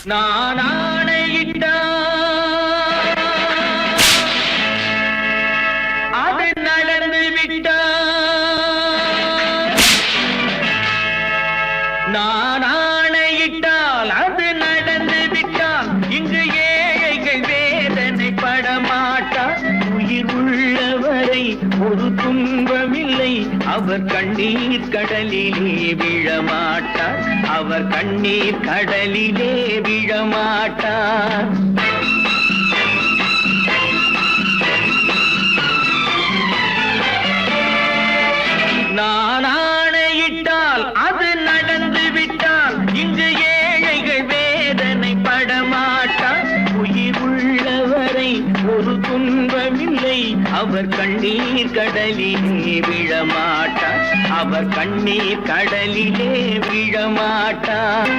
நான் ஆணையிட்டான் அது நடந்து விட்டான் நான் ஆணையிட்டால் அது நடந்து விட்டால் இங்கு ஏழைகள் வேதனை படமாட்டார் உயிர் உள்ளவரை ஒரு துன்பமில்லை அவர் கண்ணீர் கடலிலே விழமாட்டார் அவர் கண்ணீர் கடலிலே விழமாட்டார் நான் ஆணையிட்டால் அது நடந்து விட்டால் இங்கு ஏழைகள் வேதனை படமாட்டார் உயிர் உள்ளவரை ஒரு துன்பமில்லை அவர் கண்ணீர் கடலிலே விழமாட்டார் அவர் கண்ணீர் கடலிலே விழமாட்டார்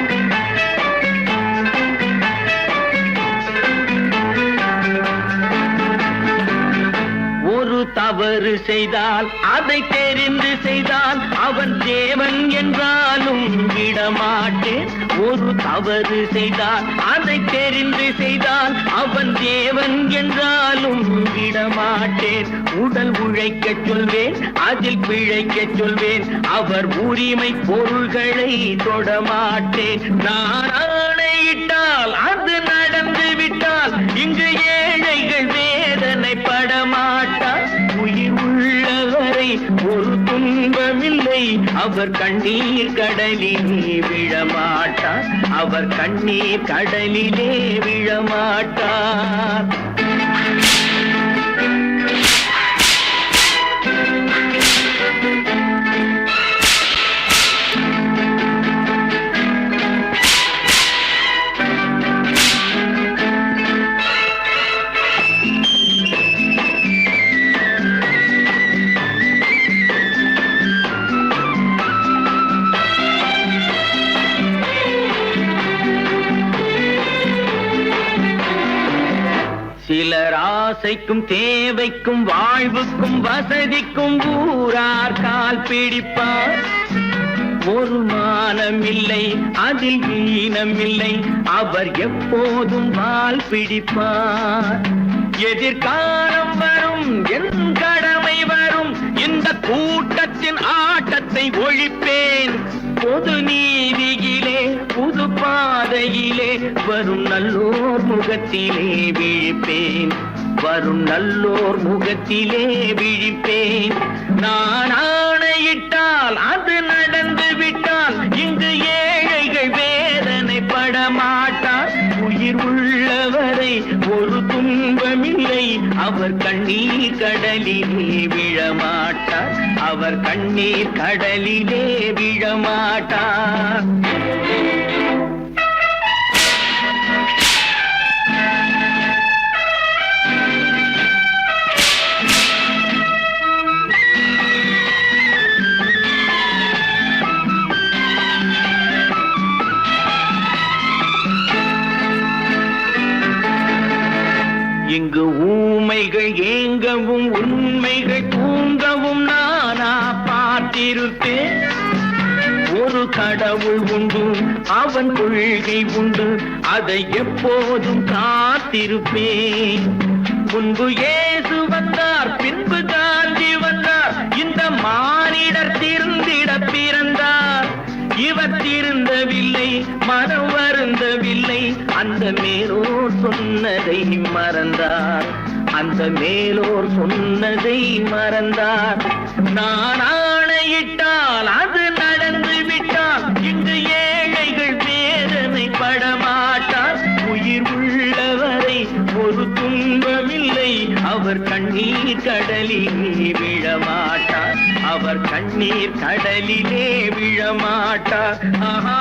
ஒரு தவறு செய்தால் அதை தெரிந்து செய்தால் அவன் தேவன் என்றாலும் விடமாட்டேன் ஒரு தவறு செய்தால் அதை தெரிந்து செய்தால் அவன் தேவன் என்றாலும் விடமாட்டேன் உடல் உழைக்கச் சொல்வேன் அதில் பிழைக்கச் சொல்வேன் அவர் உரிமை பொருள்களை தொடமாட்டேன் நான் ஆணையிட்டால் அது நடந்து விட்டால் இங்கு ஏழைகள் வேதனை படமாட்டார் உயிர் உள்ளவரை ஒரு துன்பமில்லை அவர் கண்ணீர் கடலிலே விழமாட்டார் அவர் கண்ணீர் கடலிலே விழமாட்டார் சிலர் ஆசைக்கும் தேவைக்கும் வாழ்வுக்கும் வசதிக்கும் ஊரார் கால் பிடிப்பார் ஒரு மானமில்லை அதில் ஈனமில்லை அவர் எப்போதும் வால் பிடிப்பார் எதிர்காலம் வரும் என் கடமை வரும் இந்த கூட்டத்தின் ஆட்டத்தை ஒழிப்பேன் பொது நீதியிலே புது பாதையிலே வரும் நல்லோர் முகத்திலே விழிப்பேன் வரும் நல்லோர் முகத்திலே விழிப்பேன் நான் ஆணையிட்டால் அது நடந்து விட்டால் இங்கு ஏழைகள் வேதனை படமாட்டார் உயிர் உள்ளவரை ஒரு துன்பமில்லை அவர் கண்ணீர் கடலிலே விழமாட்டார் அவர் கண்ணீர் கடலிலே விழமாட்டார் இங்கு ஊமைகள் ஏங்கவும் உண்மைகள் தூங்கவும் நானா பார்த்திருப்பேன் ஒரு கடவுள் உண்டு, அவன் கொள்கை உண்டு, அதை எப்போதும் காத்திருப்பேன். முன்பு இயேசு வந்தார், பின்பு காந்தி வந்தார், இந்த மானிடர் திருந்திட பிறந்தார். இவர் திருந்தவில்லை, மனம் வருந்தவில்லை, அந்த மேலோர் சொன்னதை மறந்தார், அந்த மேலோர் சொன்னதை மறந்தார். நான் ஆணையிட்டால் அது நடந்து விட்டால் இங்கு ஏழைகள் வேதனை படமாட்டார். உயிர் உள்ளவரை ஒரு துன்பமில்லை, அவர் கண்ணீர் கடலிலே விழமாட்டார், அவர் கண்ணீர் கடலிலே விழமாட்டார். ஆஹா